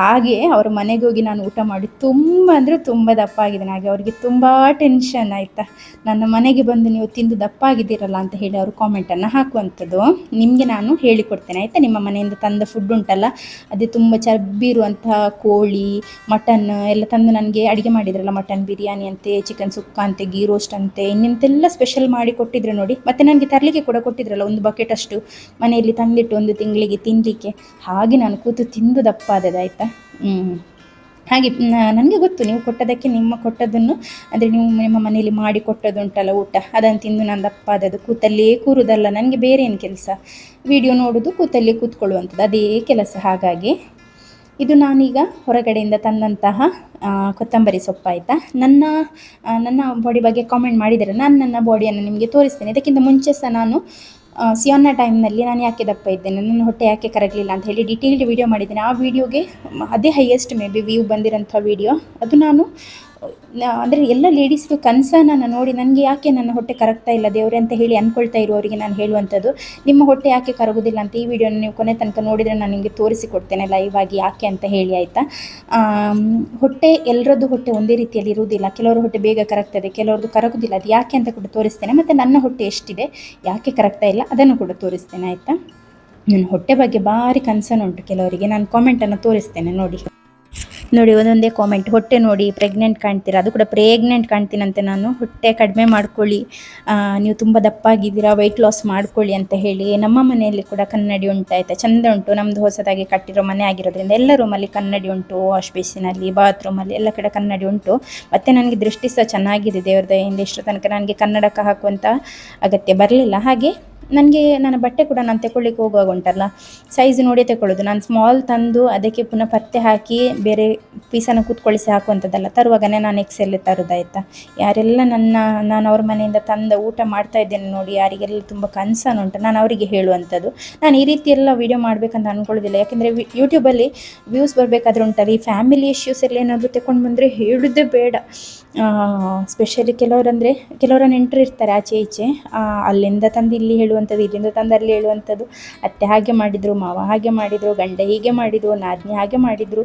ಹಾಗೆ ಅವರ ಮನೆಗೆ ಹೋಗಿ ನಾನು ಊಟ ಮಾಡಿ ತುಂಬ ಅಂದರೆ ತುಂಬ ದಪ್ಪ ಆಗಿದ್ದೇನೆ. ಹಾಗೆ ಅವರಿಗೆ ತುಂಬ ಟೆನ್ಷನ್ ಆಯಿತಾ, ನನ್ನ ಮನೆಗೆ ಬಂದು ನೀವು ತಿಂದು ದಪ್ಪ ಆಗಿದ್ದೀರಲ್ಲ ಅಂತ ಹೇಳಿ ಅವರು ಕಾಮೆಂಟನ್ನು ಹಾಕುವಂಥದ್ದು. ನಿಮಗೆ ನಾನು ಹೇಳಿಕೊಡ್ತೇನೆ ಆಯಿತಾ. ನಿಮ್ಮ ಮನೆಯಿಂದ ತಂದ ಫುಡ್ ಉಂಟಲ್ಲ, ಅದೇ ತುಂಬ ಚರ್ಬಿ ಇರುವಂತಹ ಕೋಳಿ, ಮಟನ್ ಎಲ್ಲ ತಂದು ನನಗೆ ಅಡುಗೆ ಮಾಡಿದ್ರಲ್ಲ, ಮಟನ್ ಬಿರಿಯಾನಿ ಅಂತೆ, ಚಿಕನ್ ಸುಕ್ಕ ಅಂತೆ, ಗೀ ರೋಸ್ಟ್ ಅಂತೆ, ಇನ್ನೆಂತೆಲ್ಲ ಸ್ಪೆಷಲ್ ಮಾಡಿ ಕೊಟ್ಟಿದ್ರು ನೋಡಿ. ಮತ್ತು ನನಗೆ ತರಲಿಕ್ಕೆ ಕೂಡ ಕೊಟ್ಟಿದ್ರಲ್ಲ 1 ಬಕೆಟ್ ಅಷ್ಟು, ಮನೆಯಲ್ಲಿ ತಂದಿಟ್ಟು 1 ತಿಂಗಳಿಗೆ ತಿನ್ನಲಿಕ್ಕೆ. ಹಾಗೆ ನಾನು ಕೂತು ತಿಂದು ದಪ್ಪ ಆದದಾಯಿತಾ. ಹಾಗೆ ನನಗೆ ಗೊತ್ತು ನೀವು ಕೊಟ್ಟದಕ್ಕೆ, ನಿಮ್ಮ ಕೊಟ್ಟದನ್ನು ಅಂದರೆ ನೀವು ನಿಮ್ಮ ಮನೆಯಲ್ಲಿ ಮಾಡಿ ಕೊಟ್ಟದುಂಟಲ್ಲ ಊಟ, ಅದನ್ನು ತಿಂದು ನಾನು ದಪ್ಪ ಆದದ್ದು. ಕೂತಲ್ಲೇ ಕೂರುವುದಲ್ಲ ನನಗೆ, ಬೇರೆ ಏನು ಕೆಲಸ, ವಿಡಿಯೋ ನೋಡೋದು, ಕೂತಲ್ಲೇ ಕೂತ್ಕೊಳ್ಳುವಂಥದ್ದು, ಅದೇ ಕೆಲಸ. ಹಾಗಾಗಿ ಇದು ನಾನೀಗ ಹೊರಗಡೆಯಿಂದ ತಂದಂತಹ ಕೊತ್ತಂಬರಿ ಸೊಪ್ಪು ಆಯಿತಾ. ನನ್ನ ಬಾಡಿ ಬಗ್ಗೆ ಕಾಮೆಂಟ್ ಮಾಡಿದರೆ ನಾನು ನನ್ನ ಬಾಡಿಯನ್ನು ನಿಮಗೆ ತೋರಿಸ್ತೇನೆ. ಇದಕ್ಕಿಂತ ಮುಂಚೆ ಸಹ ನಾನು ಸಿಯೋನ್ನ ಟೈಮ್ನಲ್ಲಿ ನಾನು ಯಾಕೆ ದಪ್ಪ ಇದ್ದೇನೆ, ನನ್ನ ಹೊಟ್ಟೆ ಯಾಕೆ ಕರಗಲಿಲ್ಲ ಅಂತ ಹೇಳಿ ಡೀಟೇಲ್ಡ್ ವಿಡಿಯೋ ಮಾಡಿದ್ದೇನೆ. ಆ ವಿಡಿಯೋಗೆ ಅದೇ ಹೈಯೆಸ್ಟ್ ಮೇ ಬಿ ವ್ಯೂ ಬಂದಿರೋಂಥ ವಿಡಿಯೋ ಅದು. ನಾನು ಅಂದರೆ ಎಲ್ಲ ಲೇಡೀಸ್ಗೂ ಕನ್ಸರ್ನನ್ನು ನೋಡಿ ನನಗೆ ಯಾಕೆ ನನ್ನ ಹೊಟ್ಟೆ ಕರಗ್ತಾ ಇಲ್ಲ ದೇವರೇ ಅಂತ ಹೇಳಿ ಅಂದ್ಕೊಳ್ತಾ ಇರುವವರಿಗೆ ನಾನು ಹೇಳುವಂಥದ್ದು, ನಿಮ್ಮ ಹೊಟ್ಟೆ ಯಾಕೆ ಕರಗೋದಿಲ್ಲ ಅಂತ ಈ ವಿಡಿಯೋನ ನೀವು ಕೊನೆ ತನಕ ನೋಡಿದರೆ ನಾನು ನಿಮಗೆ ತೋರಿಸಿಕೊಡ್ತೇನೆ ಲೈವ್ ಆಗಿ ಯಾಕೆ ಅಂತ ಹೇಳಿ ಆಯಿತಾ. ಹೊಟ್ಟೆ ಎಲ್ಲರದ್ದು ಹೊಟ್ಟೆ ಒಂದೇ ರೀತಿಯಲ್ಲಿ ಇರುವುದಿಲ್ಲ, ಕೆಲವರು ಹೊಟ್ಟೆ ಬೇಗ ಕರಗ್ತದೆ, ಕೆಲವ್ರದ್ದು ಕರಗೋದಿಲ್ಲ. ಅದು ಯಾಕೆ ಅಂತ ಕೂಡ ತೋರಿಸ್ತೇನೆ. ಮತ್ತು ನನ್ನ ಹೊಟ್ಟೆ ಎಷ್ಟಿದೆ, ಯಾಕೆ ಕರಗ್ತಾ ಇಲ್ಲ ಅದನ್ನು ಕೂಡ ತೋರಿಸ್ತೇನೆ ಆಯಿತಾ. ನನ್ನ ಹೊಟ್ಟೆ ಬಗ್ಗೆ ಭಾರಿ ಕನ್ಸರ್ನ್ ಉಂಟು ಕೆಲವರಿಗೆ, ನಾನು ಕಾಮೆಂಟನ್ನು ತೋರಿಸ್ತೇನೆ ನೋಡಿ. ಒಂದೊಂದೇ ಕಾಮೆಂಟ್, ಹೊಟ್ಟೆ ನೋಡಿ ಪ್ರೆಗ್ನೆಂಟ್ ಕಾಣ್ತೀರಾ, ಅದು ಕೂಡ ಪ್ರೆಗ್ನೆಂಟ್ ಕಾಣ್ತೀನಂತೆ ನಾನು, ಹೊಟ್ಟೆ ಕಡಿಮೆ ಮಾಡ್ಕೊಳ್ಳಿ, ನೀವು ತುಂಬ ದಪ್ಪಾಗಿದ್ದೀರಾ, ವೆಯ್ಟ್ ಲಾಸ್ ಮಾಡ್ಕೊಳ್ಳಿ ಅಂತ ಹೇಳಿ. ನಮ್ಮ ಮನೆಯಲ್ಲಿ ಕೂಡ ಕನ್ನಡಿ ಉಂಟಾಯ್ತಾ, ಚೆಂದ ಉಂಟು. ನಮ್ಮದು ಹೊಸದಾಗಿ ಕಟ್ಟಿರೋ ಮನೆ ಆಗಿರೋದ್ರಿಂದ ಎಲ್ಲ ರೂಮಲ್ಲಿ ಕನ್ನಡಿ ಉಂಟು, ವಾಶ್ ಬೇಸಿನಲ್ಲಿ, ಬಾತ್ರೂಮಲ್ಲಿ ಎಲ್ಲ ಕಡೆ ಕನ್ನಡಿ ಉಂಟು. ಮತ್ತು ನನಗೆ ದೃಷ್ಟಿ ಸಹ ಚೆನ್ನಾಗಿದೆ ದೇವ್ರ ದಯೆಯಿಂದ. ಇಷ್ಟು ತನಕ ನನಗೆ ಕನ್ನಡಕ ಹಾಕುವಂಥ ಅಗತ್ಯ ಬರಲಿಲ್ಲ. ಹಾಗೆ ನನಗೆ ನನ್ನ ಬಟ್ಟೆ ಕೂಡ ನಾನು ತಗೊಳ್ಳಿಕ್ಕೆ ಹೋಗುವಾಗ ಉಂಟಲ್ಲ, ಸೈಜ್ ನೋಡಿ ತಗೊಳ್ಳೋದು. ನಾನು ಸ್ಮಾಲ್ ತಂದು ಅದಕ್ಕೆ ಪುನಃ ಪತ್ತೆ ಹಾಕಿ ಬೇರೆ ಪೀಸನ್ನು ಕೂತ್ಕೊಳ್ಳಿಸಿ ಹಾಕುವಂಥದ್ದಲ್ಲ, ತರುವಾಗನೇ ನಾನು ಎಕ್ಸೆಲ್ ತರೋದಾಯ್ತಾ. ಯಾರೆಲ್ಲ ನಾನು ಅವ್ರ ಮನೆಯಿಂದ ತಂದ ಊಟ ಮಾಡ್ತಾ ಇದ್ದೇನೆ ನೋಡಿ, ಯಾರಿಗೆಲ್ಲ ತುಂಬ ಕನ್ಸರ್ನ್ ಉಂಟು, ನಾನು ಅವರಿಗೆ ಹೇಳುವಂಥದ್ದು. ನಾನು ಈ ರೀತಿ ಎಲ್ಲ ವೀಡಿಯೋ ಮಾಡಬೇಕಂತ ಅಂದ್ಕೊಳ್ಳೋದಿಲ್ಲ, ಯಾಕೆಂದರೆ ಯೂಟ್ಯೂಬಲ್ಲಿ ವ್ಯೂಸ್ ಬರಬೇಕಾದ್ರೆ ಉಂಟಲ್ಲ, ಈ ಫ್ಯಾಮಿಲಿ ಇಶ್ಯೂಸ್ ಎಲ್ಲ ಏನಾದರೂ ತಗೊಂಡು ಬಂದರೆ ಹೇಳೋದೇ ಬೇಡ. ಸ್ಪೆಷಲಿ ಕೆಲವರ ನೆಂಟರು ಇರ್ತಾರೆ ಆಚೆ ಈಚೆ, ಅಲ್ಲಿಂದ ತಂದು ಇಲ್ಲಿ ಹೇಳುವಂಥದ್ದು, ಇಲ್ಲಿಂದ ತಂದು ಅಲ್ಲಿ ಹೇಳುವಂಥದ್ದು. ಅತ್ತೆ ಹಾಗೆ ಮಾಡಿದರು, ಮಾವ ಹಾಗೆ ಮಾಡಿದರು, ಗಂಡ ಹೀಗೆ ಮಾಡಿದರು, ನಾದಿನಿ ಹಾಗೆ ಮಾಡಿದರು,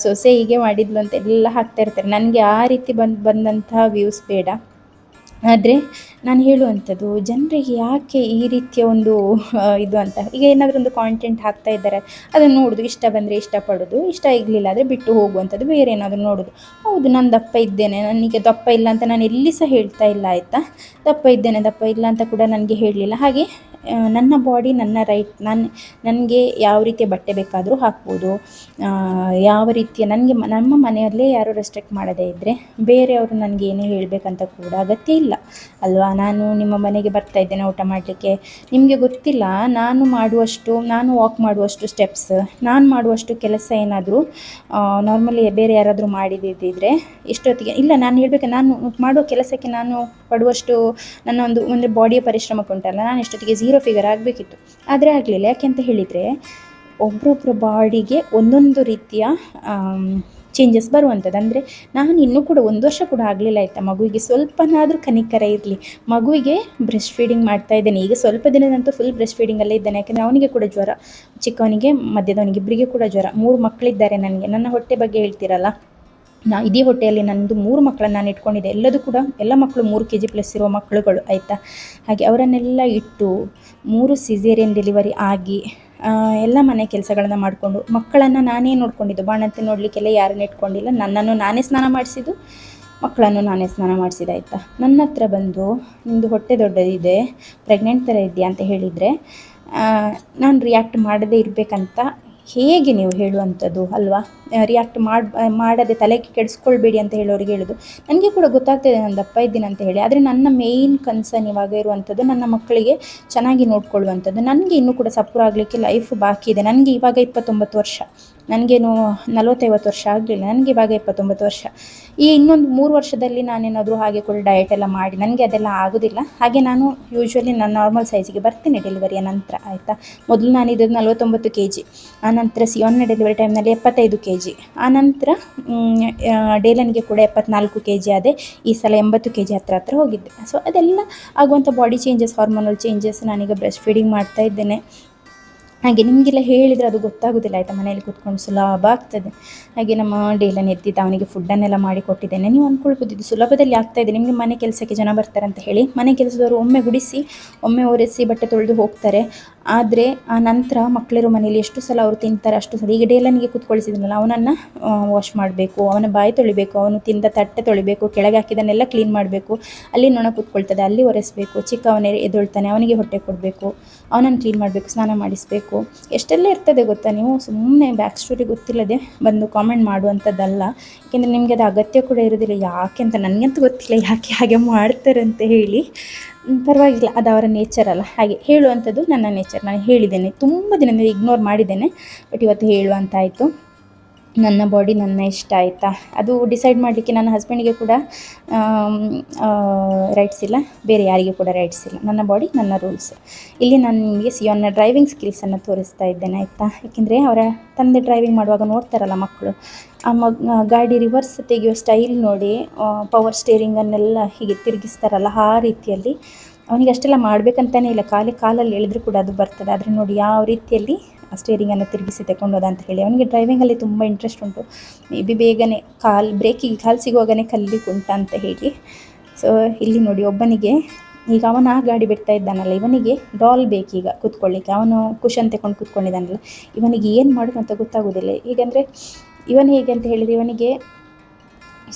ಸೊಸೆ ಹೀಗೆ ಮಾಡಿದ್ಲು ಅಂತ ಎಲ್ಲ ಹಾಕ್ತಾ ಇರ್ತಾರೆ. ನನಗೆ ಆ ರೀತಿ ಬಂದಂತಹ ವ್ಯೂಸ್ ಬೇಡ. ಆದರೆ ನಾನು ಹೇಳುವಂಥದ್ದು, ಜನರಿಗೆ ಯಾಕೆ ಈ ರೀತಿಯ ಒಂದು ಇದು ಅಂತ. ಈಗ ಏನಾದರೂ ಒಂದು ಕಾಂಟೆಂಟ್ ಹಾಕ್ತಾ ಇದ್ದಾರೆ, ಅದನ್ನು ನೋಡೋದು, ಇಷ್ಟ ಬಂದರೆ ಇಷ್ಟಪಡೋದು, ಇಷ್ಟ ಇರಲಿಲ್ಲ ಆದರೆ ಬಿಟ್ಟು ಹೋಗುವಂಥದ್ದು, ಬೇರೆ ಏನಾದರೂ ನೋಡೋದು. ಹೌದು, ನಾನು ದಪ್ಪ ಇದ್ದೇನೆ, ನನಗೆ ದಪ್ಪ ಇಲ್ಲ ಅಂತ ನಾನು ಎಲ್ಲಿ ಸಹ ಹೇಳ್ತಾ ಇಲ್ಲ ಆಯಿತಾ. ದಪ್ಪ ಇದ್ದೇನೆ, ದಪ್ಪ ಇಲ್ಲ ಅಂತ ಕೂಡ ನನಗೆ ಹೇಳಲಿಲ್ಲ. ಹಾಗೆ ನನ್ನ ಬಾಡಿ ನನ್ನ ರೈಟ್, ನನಗೆ ಯಾವ ರೀತಿಯ ಬಟ್ಟೆ ಬೇಕಾದರೂ ಹಾಕ್ಬೋದು. ಯಾವ ರೀತಿಯ ನಮ್ಮ ಮನೆಯಲ್ಲೇ ಯಾರು ರೆಸ್ಟ್ರಿಕ್ಟ್ ಮಾಡದೇ ಇದ್ದರೆ ಬೇರೆಯವರು ನನಗೆ ಏನೇ ಹೇಳಬೇಕಂತ ಕೂಡ ಅಗತ್ಯ ಇಲ್ಲ ಅಲ್ವಾ. ನಾನು ನಿಮ್ಮ ಮನೆಗೆ ಬರ್ತಾ ಇದ್ದೇನೆ ಊಟ ಮಾಡಲಿಕ್ಕೆ, ನಿಮಗೆ ಗೊತ್ತಿಲ್ಲ ನಾನು ವಾಕ್ ಮಾಡುವಷ್ಟು ಸ್ಟೆಪ್ಸ್, ನಾನು ಮಾಡುವಷ್ಟು ಕೆಲಸ ಏನಾದರೂ ನಾರ್ಮಲಿ ಬೇರೆ ಯಾರಾದರೂ ಮಾಡಿದ್ದಿದ್ದರೆ ಇಷ್ಟೊತ್ತಿಗೆ ಇಲ್ಲ. ನಾನು ಹೇಳಬೇಕು, ನಾನು ಮಾಡುವ ಕೆಲಸಕ್ಕೆ ನಾನು ಪಡುವಷ್ಟು ನನ್ನ ಒಂದು ಬಾಡಿಯ ಪರಿಶ್ರಮಕ್ಕೆ ಉಂಟಲ್ಲ, ನಾನು ಇಷ್ಟೊತ್ತಿಗೆ 0 ಫಿಗರ್ ಆಗಬೇಕಿತ್ತು. ಆದರೆ ಆಗಲಿಲ್ಲ. ಯಾಕೆಂತ ಹೇಳಿದರೆ ಒಬ್ಬರೊಬ್ಬರ ಬಾಡಿಗೆ ಒಂದೊಂದು ರೀತಿಯ ಚೇಂಜಸ್ ಬರುವಂಥದ್ದು. ಅಂದರೆ ನಾನು ಇನ್ನೂ ಕೂಡ 1 ವರ್ಷ ಕೂಡ ಆಗಲಿಲ್ಲ ಆಯಿತಾ, ಮಗುವಿಗೆ ಸ್ವಲ್ಪನಾದರೂ ಕನಿಕರ ಇರಲಿ. ಮಗುವಿಗೆ ಬ್ರೆಸ್ಟ್ ಫೀಡಿಂಗ್ ಮಾಡ್ತಾ ಇದ್ದೇನೆ ಈಗ, ಸ್ವಲ್ಪ ದಿನದಂತೂ ಫುಲ್ ಬ್ರೆಸ್ಟ್ ಫೀಡಿಂಗಲ್ಲೇ ಇದ್ದೇನೆ. ಯಾಕೆಂದರೆ ಅವನಿಗೆ ಕೂಡ ಜ್ವರ, ಚಿಕ್ಕವನಿಗೆ, ಮಧ್ಯದವನಿಗೆ, ಇಬ್ಬರಿಗೆ ಕೂಡ ಜ್ವರ. 3 ಮಕ್ಕಳಿದ್ದಾರೆ ನನಗೆ. ನನ್ನ ಹೊಟ್ಟೆ ಬಗ್ಗೆ ಹೇಳ್ತೀರಲ್ಲ, ಇದೇ ಹೊಟ್ಟೆಯಲ್ಲಿ ನನ್ನದು 3 ಮಕ್ಕಳನ್ನು ನಾನು ಇಟ್ಕೊಂಡಿದ್ದೆ. ಎಲ್ಲ ಮಕ್ಕಳು 3 kg ಪ್ಲಸ್ ಇರುವ ಮಕ್ಕಳುಗಳು ಆಯಿತಾ. ಹಾಗೆ ಅವರನ್ನೆಲ್ಲ ಇಟ್ಟು 3 ಸಿಸೇರಿಯನ್ ಡೆಲಿವರಿ ಆಗಿ ಎಲ್ಲ ಮನೆ ಕೆಲಸಗಳನ್ನು ಮಾಡಿಕೊಂಡು ಮಕ್ಕಳನ್ನು ನಾನೇ ನೋಡ್ಕೊಂಡಿದ್ದು. ಬಾಣಂತಿ ನೋಡಲಿಕ್ಕೆಲ್ಲ ಯಾರನ್ನು ಇಟ್ಕೊಂಡಿಲ್ಲ, ನನ್ನನ್ನು ನಾನೇ ಸ್ನಾನ ಮಾಡಿಸಿದ್ದು, ಮಕ್ಕಳನ್ನು ನಾನೇ ಸ್ನಾನ ಮಾಡಿಸಿದ್ದು ಆಯಿತಾ. ನನ್ನ ಹತ್ರ ಬಂದು ನಿಮ್ಮದು ಹೊಟ್ಟೆ ದೊಡ್ಡದಿದೆ, ಪ್ರೆಗ್ನೆಂಟ್ ಥರ ಇದೆಯಾ ಅಂತ ಹೇಳಿದರೆ ನಾನು ರಿಯಾಕ್ಟ್ ಮಾಡದೇ ಇರಬೇಕಂತ ಹೇಗೆ ನೀವು ಹೇಳುವಂಥದ್ದು ಅಲ್ವಾ. ರಿಯಾಕ್ಟ್ ಮಾಡದೆ ತಲೆಗೆ ಕೆಡಿಸ್ಕೊಳ್ಬೇಡಿ ಅಂತ ಹೇಳೋರಿಗೆ ಹೇಳೋದು. ನನಗೆ ಕೂಡ ಗೊತ್ತಾಗ್ತದೆ ನಾನು ದಪ್ಪ ಇದ್ದೀನಿ ಅಂತ ಹೇಳಿ. ಆದರೆ ನನ್ನ ಮೇಯ್ನ್ ಕನ್ಸರ್ನ್ ಇವಾಗ ಇರುವಂಥದ್ದು ನನ್ನ ಮಕ್ಕಳಿಗೆ ಚೆನ್ನಾಗಿ ನೋಡ್ಕೊಳ್ಳುವಂಥದ್ದು. ನನಗೆ ಇನ್ನೂ ಕೂಡ ಸಪೂರ ಆಗಲಿಕ್ಕೆ ಲೈಫ್ ಬಾಕಿ ಇದೆ. ನನಗೆ ಇವಾಗ 29 ವರ್ಷ, ನನಗೇನು 40-50 ವರ್ಷ ಆಗಲಿಲ್ಲ, ನನಗೆ ಇವಾಗ 29 ವರ್ಷ. ಈ ಇನ್ನೊಂದು 3 ವರ್ಷದಲ್ಲಿ ನಾನೇನಾದರೂ ಹಾಗೆ ಕೂಡ ಡಯಟ್ ಎಲ್ಲ ಮಾಡಿ, ನನಗೆ ಅದೆಲ್ಲ ಆಗೋದಿಲ್ಲ. ಹಾಗೆ ನಾನು ಯೂಶ್ವಲಿ ನಾನು ನಾರ್ಮಲ್ ಸೈಜಿಗೆ ಬರ್ತೇನೆ ಡೆಲಿವರಿಯ ನಂತರ ಆಯಿತಾ. ಮೊದಲು ನಾನಿದ್ದು 49 kg, ಆನಂತರ ಸಿಯೋನ್ನ ಡೆಲಿವರಿ ಟೈಮ್ನಲ್ಲಿ 75 kg, ಆನಂತರ ಡೇಲನ್ಗೆ ಕೂಡ 74 kg ಆದೆ. ಈ ಸಲ 80 kg ಹತ್ರ ಹೋಗಿದ್ದೆ. ಸೊ ಅದೆಲ್ಲ ಆಗುವಂಥ ಬಾಡಿ ಚೇಂಜಸ್, ಹಾರ್ಮೋನಲ್ ಚೇಂಜಸ್. ನಾನೀಗ ಬ್ರೆಸ್ಟ್ ಫೀಡಿಂಗ್ ಮಾಡ್ತಾ ಇದ್ದೇನೆ. ಹಾಗೆ ನಿಮಗೆಲ್ಲ ಹೇಳಿದರೆ ಅದು ಗೊತ್ತಾಗೋದಿಲ್ಲ ಆಯಿತಾ, ಮನೆಯಲ್ಲಿ ಕೂತ್ಕೊಂಡು ಸುಲಭ ಆಗ್ತದೆ. ಹಾಗೆ ನಮ್ಮ ಡೇಲನ್ ಎದ್ದಿದ್ದ, ಅವನಿಗೆ ಫುಡ್ಡನ್ನೆಲ್ಲ ಮಾಡಿ ಕೊಟ್ಟಿದ್ದೇನೆ. ನೀವು ಅಂದ್ಕೊಳ್ಬೋದು ಇದು ಸುಲಭದಲ್ಲಿ ಆಗ್ತಾಯಿದೆ, ನಿಮಗೆ ಮನೆ ಕೆಲಸಕ್ಕೆ ಜನ ಬರ್ತಾರೆ ಅಂತ ಹೇಳಿ. ಮನೆ ಕೆಲಸದವರು ಒಮ್ಮೆ ಗುಡಿಸಿ, ಒಮ್ಮೆ ಒರೆಸಿ, ಬಟ್ಟೆ ತೊಳೆದು ಹೋಗ್ತಾರೆ. ಆದರೆ ಆ ನಂತರ ಮಕ್ಕಳಿರೋ ಮನೇಲಿ ಎಷ್ಟು ಸಲ ಅವರು ತಿಂತಾರೆ, ಅಷ್ಟು ಸಲ. ಈಗ ಡೇಲನ್ಗೆ ಕೂತ್ಕೊಳಿಸಿದ್ನಲ್ಲ, ಅವನನ್ನು ವಾಶ್ ಮಾಡಬೇಕು, ಅವನ ಬಾಯಿ ತೊಳಿಬೇಕು, ಅವನು ತಿಂದ ತಟ್ಟೆ ತೊಳಿಬೇಕು, ಕೆಳಗೆ ಹಾಕಿದನ್ನೆಲ್ಲ ಕ್ಲೀನ್ ಮಾಡಬೇಕು. ಅಲ್ಲಿ ನೊಣ ಕೂತ್ಕೊಳ್ತದೆ, ಅಲ್ಲಿ ಒರೆಸಬೇಕು. ಚಿಕ್ಕವನೇ ಎದ್ದೊಳ್ತಾನೆ, ಅವನಿಗೆ ಹೊಟ್ಟೆ ಕೊಡಬೇಕು, ಅವನನ್ನು ಕ್ಲೀನ್ ಮಾಡಬೇಕು, ಸ್ನಾನ ಮಾಡಿಸಬೇಕು. ಎಷ್ಟೆಲ್ಲ ಇರ್ತದೆ ಗೊತ್ತಾ. ನೀವು ಸುಮ್ಮನೆ ಬ್ಯಾಕ್ ಸ್ಟೋರಿ ಗೊತ್ತಿಲ್ಲದೆ ಬಂದು ಕಾಮೆಂಟ್ ಮಾಡುವಂಥದ್ದಲ್ಲ. ಏಕೆಂದರೆ ನಿಮಗೆ ಅದು ಅಗತ್ಯ ಕೂಡ ಇರೋದಿಲ್ಲ. ಯಾಕೆ ಅಂತ ನನಗಂತೂ ಗೊತ್ತಿಲ್ಲ ಯಾಕೆ ಹಾಗೆ ಮಾಡ್ತಾರೆ ಅಂತ ಹೇಳಿ. ಪರವಾಗಿಲ್ಲ, ಅದು ಅವರ ನೇಚರ್ ಅಲ್ಲ. ಹಾಗೆ ಹೇಳುವಂಥದ್ದು ನನ್ನ ನೇಚರ್. ನಾನು ಹೇಳಿದ್ದೇನೆ, ತುಂಬ ದಿನದಿಂದ ಇಗ್ನೋರ್ ಮಾಡಿದ್ದೇನೆ, ಬಟ್ ಇವತ್ತು ಹೇಳುವಂತಾಯಿತು. ನನ್ನ ಬಾಡಿ ನನ್ನ ಇಷ್ಟ ಆಯಿತಾ. ಅದು ಡಿಸೈಡ್ ಮಾಡಲಿಕ್ಕೆ ನನ್ನ ಹಸ್ಬೆಂಡಿಗೆ ಕೂಡ ರೈಟ್ಸ್ ಇಲ್ಲ, ಬೇರೆ ಯಾರಿಗೆ ಕೂಡ ರೈಟ್ಸ್ ಇಲ್ಲ. ನನ್ನ ಬಾಡಿ ನನ್ನ ರೂಲ್ಸ್. ಇಲ್ಲಿ ನಾನು ನಿಮಗೆ ಸಿಯೋನ್ನ ಡ್ರೈವಿಂಗ್ ಸ್ಕಿಲ್ಸನ್ನು ತೋರಿಸ್ತಾ ಇದ್ದೇನೆ ಆಯಿತಾ. ಏಕೆಂದರೆ ಅವರ ತಂದೆ ಡ್ರೈವಿಂಗ್ ಮಾಡುವಾಗ ನೋಡ್ತಾರಲ್ಲ ಮಕ್ಕಳು, ಗಾಡಿ ರಿವರ್ಸ್ ತೆಗೆಯುವ ಸ್ಟೈಲ್ ನೋಡಿ, ಪವರ್ ಸ್ಟೇರಿಂಗನ್ನೆಲ್ಲ ಹೀಗೆ ತಿರುಗಿಸ್ತಾರಲ್ಲ, ಆ ರೀತಿಯಲ್ಲಿ ಅವನಿಗೆ ಅಷ್ಟೆಲ್ಲ ಮಾಡಬೇಕಂತಲೇ ಇಲ್ಲ. ಕಾಲಲ್ಲಿ ಎಳೆದರೂ ಕೂಡ ಅದು ಬರ್ತದೆ. ಆದರೆ ನೋಡಿ ಯಾವ ರೀತಿಯಲ್ಲಿ ಸ್ಟೇರಿಂಗನ್ನು ತಿರುಗಿಸಿ ತಗೊಂಡೋದ ಅಂತ ಹೇಳಿ. ಅವನಿಗೆ ಡ್ರೈವಿಂಗಲ್ಲಿ ತುಂಬ ಇಂಟ್ರೆಸ್ಟ್ ಉಂಟು. ಮೇ ಬಿ ಬೇಗನೆ ಬ್ರೇಕಿಗೆ ಕಾಲು ಸಿಗುವಾಗಲೇ ಕಲಿಲಿಕ್ಕೆ ಉಂಟ ಅಂತ ಹೇಳಿ. ಸೊ ಇಲ್ಲಿ ನೋಡಿ, ಒಬ್ಬನಿಗೆ ಈಗ ಅವನ ಗಾಡಿ ಬಿಡ್ತಾ ಇದ್ದಾನಲ್ಲ, ಇವನಿಗೆ ಡಾಲ್ ಬೇಕೀಗ ಕೂತ್ಕೊಳ್ಳಿಕ್ಕೆ. ಅವನು ಕುಷನ್ ತಗೊಂಡು ಕೂತ್ಕೊಂಡಿದ್ದಾನಲ್ಲ, ಇವನಿಗೆ ಏನು ಮಾಡೋದು ಅಂತ ಗೊತ್ತಾಗೋದಿಲ್ಲ. ಈಗಂದರೆ ಇವನು ಹೇಗೆ ಅಂತ ಹೇಳಿದರೆ, ಇವನಿಗೆ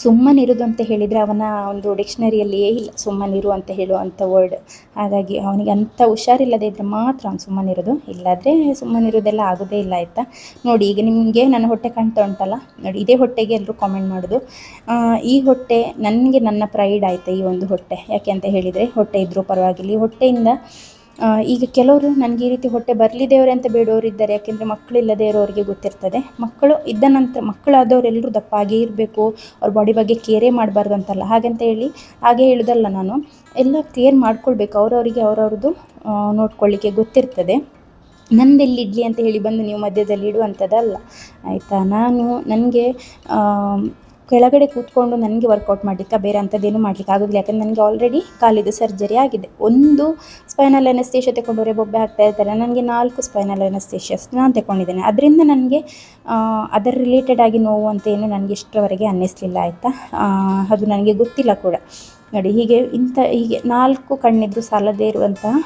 ಸುಮ್ಮನಿರುವುದು ಅಂತ ಹೇಳಿದರೆ ಅವನ ಒಂದು ಡಿಕ್ಷನರಿಯಲ್ಲಿಯೇ ಇಲ್ಲ ಸುಮ್ಮನಿರು ಅಂತ ಹೇಳುವಂಥ ವರ್ಡ್. ಹಾಗಾಗಿ ಅವನಿಗೆ ಅಂಥ ಹುಷಾರಿಲ್ಲದೆ ಇದ್ದರೆ ಮಾತ್ರ ಅವ್ನು ಸುಮ್ಮನಿರೋದು, ಇಲ್ಲಾದರೆ ಸುಮ್ಮನಿರೋದೆಲ್ಲ ಆಗೋದೇ ಇಲ್ಲ ಆಯಿತಾ. ನೋಡಿ ಈಗ ನಿಮಗೆ ನನ್ನ ಹೊಟ್ಟೆ ಕಾಣ್ತಾ ಉಂಟಲ್ಲ, ನೋಡಿ ಇದೇ ಹೊಟ್ಟೆಗೆ ಎಲ್ಲರೂ ಕಾಮೆಂಟ್ ಮಾಡೋದು. ಈ ಹೊಟ್ಟೆ ನನಗೆ ನನ್ನ ಪ್ರೈಡ್ ಆಯಿತಾ, ಈ ಒಂದು ಹೊಟ್ಟೆ. ಯಾಕೆ ಅಂತ ಹೇಳಿದರೆ, ಹೊಟ್ಟೆ ಇದ್ದರೂ ಪರವಾಗಿಲ್ಲ, ಈ ಹೊಟ್ಟೆಯಿಂದ ಈಗ ಕೆಲವರು ನನಗೆ ಈ ರೀತಿ ಹೊಟ್ಟೆ ಬರಲಿ ದೇವರೇ ಅಂತ ಬೇಡೋರು ಇದ್ದಾರೆ. ಯಾಕೆಂದರೆ ಮಕ್ಕಳಿಲ್ಲದೇ ಇರೋರಿಗೆ ಗೊತ್ತಿರ್ತದೆ. ಮಕ್ಕಳು ಇದ್ದ ನಂತರ ಮಕ್ಕಳಾದವರೆಲ್ಲರೂ ದಪ್ಪ ಆಗೇ ಇರಬೇಕು, ಅವ್ರ ಬಾಡಿ ಬಗ್ಗೆ ಕೇರೇ ಮಾಡಬಾರ್ದು ಅಂತಲ್ಲ, ಹಾಗಂತ ಹೇಳಿ ಹಾಗೆ ಹೇಳೋದಲ್ಲ ನಾನು. ಎಲ್ಲ ಕೇರ್ ಮಾಡ್ಕೊಳ್ಬೇಕು, ಅವ್ರವ್ರಿಗೆ ಅವ್ರವ್ರದ್ದು ನೋಡ್ಕೊಳ್ಳಿಕ್ಕೆ ಗೊತ್ತಿರ್ತದೆ. ನಂದೆಲ್ಲಿ ಇಡ್ಲಿ ಅಂತ ಹೇಳಿ ಬಂದು ನೀವು ಮಧ್ಯದಲ್ಲಿ ಇಡುವಂಥದ್ದಲ್ಲ, ಆಯಿತಾ. ನನಗೆ ಕೆಳಗಡೆ ಕೂತ್ಕೊಂಡು ನನಗೆ ವರ್ಕೌಟ್ ಮಾಡಲಿಕ್ಕೆ ಬೇರೆ ಅಂಥದ್ದೇನು ಮಾಡಲಿಕ್ಕೆ ಆಗೋದಿಲ್ಲ. ಯಾಕಂದರೆ ನನಗೆ ಆಲ್ರೆಡಿ ಕಾಲಿದು ಸರ್ಜರಿ ಆಗಿದೆ. ಒಂದು ಸ್ಪೈನಲ್ ಅನಸ್ತೇಷಿಯಾ ತಗೊಂಡವರೆ ಬೊಬ್ಬೆ ಹಾಕ್ತಾ ಇರ್ತಾರೆ, ನನಗೆ 4 ಸ್ಪೈನಲ್ ಅನಸ್ತೇಷಿಯಾಸ್ ನಾನು ತಗೊಂಡಿದ್ದೇನೆ. ಅದರಿಂದ ನನಗೆ ಅದರ ರಿಲೇಟೆಡ್ ಆಗಿ ನೋವು ಅಂತ ಏನು ನನಗೆ ಇಷ್ಟರವರೆಗೆ ಅನ್ನಿಸಲಿಲ್ಲ, ಆಯಿತಾ. ಅದು ನನಗೆ ಗೊತ್ತಿಲ್ಲ ಕೂಡ. ನೋಡಿ ಹೀಗೆ ಹೀಗೆ 4 ಕಣ್ಣಿದ್ದು ಸಾಲದೇ ಇರುವಂತಹ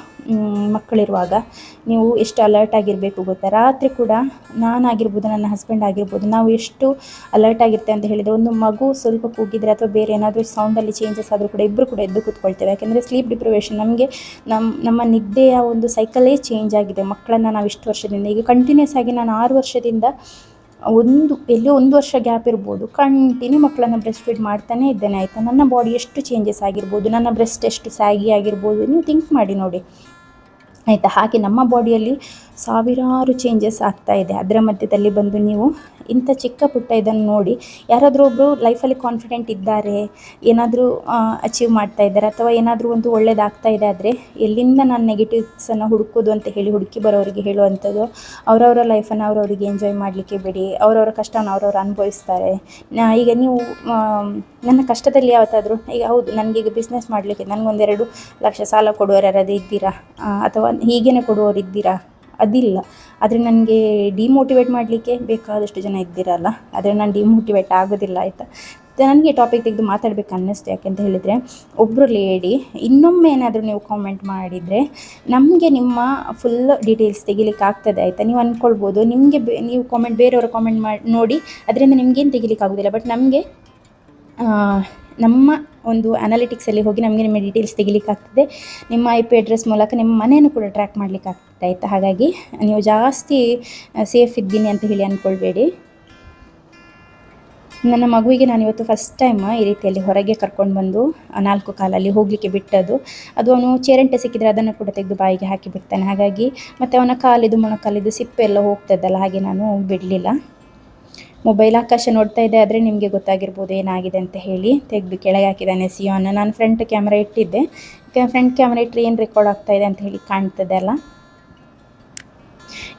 ಮಕ್ಕಳಿರುವಾಗ ನೀವು ಎಷ್ಟು ಅಲರ್ಟ್ ಆಗಿರಬೇಕು ಗೊತ್ತಾ. ರಾತ್ರಿ ಕೂಡ ನಾನಾಗಿರ್ಬೋದು, ನನ್ನ ಹಸ್ಬೆಂಡ್ ಆಗಿರ್ಬೋದು, ನಾವು ಎಷ್ಟು ಅಲರ್ಟ್ ಆಗಿರ್ತೇವೆ ಅಂತ ಹೇಳಿದರೆ, ಒಂದು ಮಗು ಸ್ವಲ್ಪ ಕೂಗಿದರೆ ಅಥವಾ ಬೇರೆ ಏನಾದರೂ ಸೌಂಡಲ್ಲಿ ಚೇಂಜಸ್ ಆದರೂ ಕೂಡ ಇಬ್ಬರು ಕೂಡ ಎದ್ದು ಕೂತ್ಕೊಳ್ತೇವೆ. ಯಾಕೆಂದರೆ ಸ್ಲೀಪ್ ಡಿಪ್ರಿವೇಷನ್ ನಮಗೆ ನಮ್ಮ ನಿದ್ದೆಯ ಒಂದು ಸೈಕಲೇ ಚೇಂಜ್ ಆಗಿದೆ. ಮಕ್ಕಳನ್ನು ನಾವು ಇಷ್ಟು ವರ್ಷದಿಂದ, ಈಗ ಕಂಟಿನ್ಯೂಸ್ ಆಗಿ ನಾನು 6 ವರ್ಷದಿಂದ ಎಲ್ಲೋ 1 ವರ್ಷ ಗ್ಯಾಪ್ ಇರ್ಬೋದು, ಕಂಟಿನ್ಯೂ ಮಕ್ಕಳನ್ನು ಬ್ರೆಸ್ಟ್ ಫೀಡ್ ಮಾಡ್ತಾನೇ ಇದ್ದೇನೆ, ಆಯಿತಾ. ನನ್ನ ಬಾಡಿ ಎಷ್ಟು ಚೇಂಜಸ್ ಆಗಿರ್ಬೋದು, ನನ್ನ ಬ್ರೆಸ್ಟ್ ಎಷ್ಟು ಸ್ಯಾಗಿ ಆಗಿರ್ಬೋದು, ನೀವು ಥಿಂಕ್ ಮಾಡಿ ನೋಡಿ, ಆಯಿತಾ. ಹಾಗೆ ನಮ್ಮ ಬಾಡಿಯಲ್ಲಿ ಸಾವಿರಾರು ಚೇಂಜಸ್ ಆಗ್ತಾಯಿದೆ. ಅದರ ಮಧ್ಯದಲ್ಲಿ ಬಂದು ನೀವು ಇಂಥ ಚಿಕ್ಕ ಪುಟ್ಟ ಇದನ್ನು ನೋಡಿ ಯಾರಾದರೂ ಒಬ್ಬರು ಲೈಫಲ್ಲಿ ಕಾನ್ಫಿಡೆಂಟ್ ಇದ್ದಾರೆ, ಏನಾದರೂ ಅಚೀವ್ ಮಾಡ್ತಾ ಇದ್ದಾರೆ, ಅಥವಾ ಏನಾದರೂ ಒಂದು ಒಳ್ಳೇದಾಗ್ತಾ ಇದೆ ಆದರೆ ಎಲ್ಲಿಂದ ನಾನು ನೆಗೆಟಿವ್ಸನ್ನು ಹುಡುಕೋದು ಅಂತ ಹೇಳಿ ಹುಡುಕಿ ಬರೋರಿಗೆ ಹೇಳುವಂಥದ್ದು, ಅವರವರ ಲೈಫನ್ನು ಅವರವರಿಗೆ ಎಂಜಾಯ್ ಮಾಡಲಿಕ್ಕೆ ಬಿಡಿ, ಅವರವರ ಕಷ್ಟವನ್ನು ಅವರವರು ಅನುಭವಿಸ್ತಾರೆ. ಈಗ ನೀವು ನನ್ನ ಕಷ್ಟದಲ್ಲಿ ಯಾವತ್ತಾದರೂ ಈಗ ಹೌದು ನನಗೀಗ ಬಿಸ್ನೆಸ್ ಮಾಡಲಿಕ್ಕೆ ನನಗೊಂದು 2 ಲಕ್ಷ ಸಾಲ ಕೊಡುವವರು ಯಾರಾದರೂ ಇದ್ದೀರಾ, ಅಥವಾ ಹೀಗೇ ಕೊಡುವವರು ಇದ್ದೀರಾ? ಅದಿಲ್ಲ. ಆದರೆ ನನಗೆ ಡಿಮೋಟಿವೇಟ್ ಮಾಡಲಿಕ್ಕೆ ಬೇಕಾದಷ್ಟು ಜನ ಇದ್ದೀರಲ್ಲ, ಆದರೆ ನಾನು ಡಿಮೋಟಿವೇಟ್ ಆಗೋದಿಲ್ಲ, ಆಯಿತಾ. ನನಗೆ ಟಾಪಿಕ್ ತೆಗೆದು ಮಾತಾಡಬೇಕು ಅನ್ನಿಸ್ತು. ಯಾಕೆಂತ ಹೇಳಿದರೆ, ಒಬ್ಬರು ಲೇಡಿ ಇನ್ನೊಮ್ಮೆ ಏನಾದರೂ ನೀವು ಕಾಮೆಂಟ್ ಮಾಡಿದರೆ ನಮಗೆ ನಿಮ್ಮ ಫುಲ್ ಡೀಟೇಲ್ಸ್ ತೆಗಿಲಿಕ್ಕೆ ಆಗ್ತದೆ, ಆಯಿತಾ. ನೀವು ಅಂದ್ಕೊಳ್ಬೋದು ನಿಮಗೆ ನೀವು ಕಾಮೆಂಟ್ ಬೇರೆಯವರ ಕಾಮೆಂಟ್ ಮಾಡಿ ನೋಡಿ ಅದರಿಂದ ನಿಮಗೇನು ತೆಗಿಲಿಕ್ಕೆ ಆಗೋದಿಲ್ಲ, ಬಟ್ ನಮಗೆ ನಮ್ಮ ಒಂದು ಅನಾಲಿಟಿಕ್ಸಲ್ಲಿ ಹೋಗಿ ನಮಗೆ ನಿಮ್ಮ ಡೀಟೇಲ್ಸ್ ತೆಗಿಲಿಕ್ಕಾಗ್ತದೆ. ನಿಮ್ಮ IP ಅಡ್ರೆಸ್ ಮೂಲಕ ನಿಮ್ಮ ಮನೆಯನ್ನು ಕೂಡ ಟ್ರ್ಯಾಕ್ ಮಾಡಲಿಕ್ಕೆ ಆಗ್ತದೆ, ಆಯಿತಾ. ಹಾಗಾಗಿ ನೀವು ಜಾಸ್ತಿ ಸೇಫ್ ಇದ್ದೀನಿ ಅಂತ ಹೇಳಿ ಅಂದ್ಕೊಳ್ಬೇಡಿ. ನನ್ನ ಮಗುವಿಗೆ ನಾನಿವತ್ತು ಫಸ್ಟ್ ಟೈಮ್ ಈ ರೀತಿಯಲ್ಲಿ ಹೊರಗೆ ಕರ್ಕೊಂಡು ಬಂದು 4 ಕಾಲಲ್ಲಿ ಹೋಗಲಿಕ್ಕೆ ಬಿಟ್ಟದ್ದು. ಅದು ಅವನು ಚೇರಂಟೆ ಸಿಕ್ಕಿದರೆ ಅದನ್ನು ಕೂಡ ತೆಗೆದು ಬಾಯಿಗೆ ಹಾಕಿ ಬಿಡ್ತಾನೆ. ಹಾಗಾಗಿ ಮತ್ತು ಅವನ ಕಾಲಿದು ಮೊಣಕಾಲಿದು ಸಿಪ್ಪೆಲ್ಲ ಹೋಗ್ತದಲ್ಲ, ಹಾಗೆ ನಾನು ಬಿಡಲಿಲ್ಲ. ಮೊಬೈಲ್ ಆಕಾಶ ನೋಡ್ತಾ ಇದೆ, ಆದರೆ ನಿಮಗೆ ಗೊತ್ತಾಗಿರ್ಬೋದು ಏನಾಗಿದೆ ಅಂತ ಹೇಳಿ. ತೆಗೆದು ಕೆಳಗೆ ಹಾಕಿದ್ದಾನೆ ಸಿಯೋನ. ನಾನು ಫ್ರಂಟ್ ಕ್ಯಾಮ್ರಾ ಇಟ್ಟಿದ್ದೆ, ಫ್ರಂಟ್ ಕ್ಯಾಮ್ರಾ ಇಟ್ಟರೆ ಏನು ರೆಕಾರ್ಡ್ ಆಗ್ತಾಯಿದೆ ಅಂತ ಹೇಳಿ ಕಾಣ್ತದೆ ಅಲ್ಲ.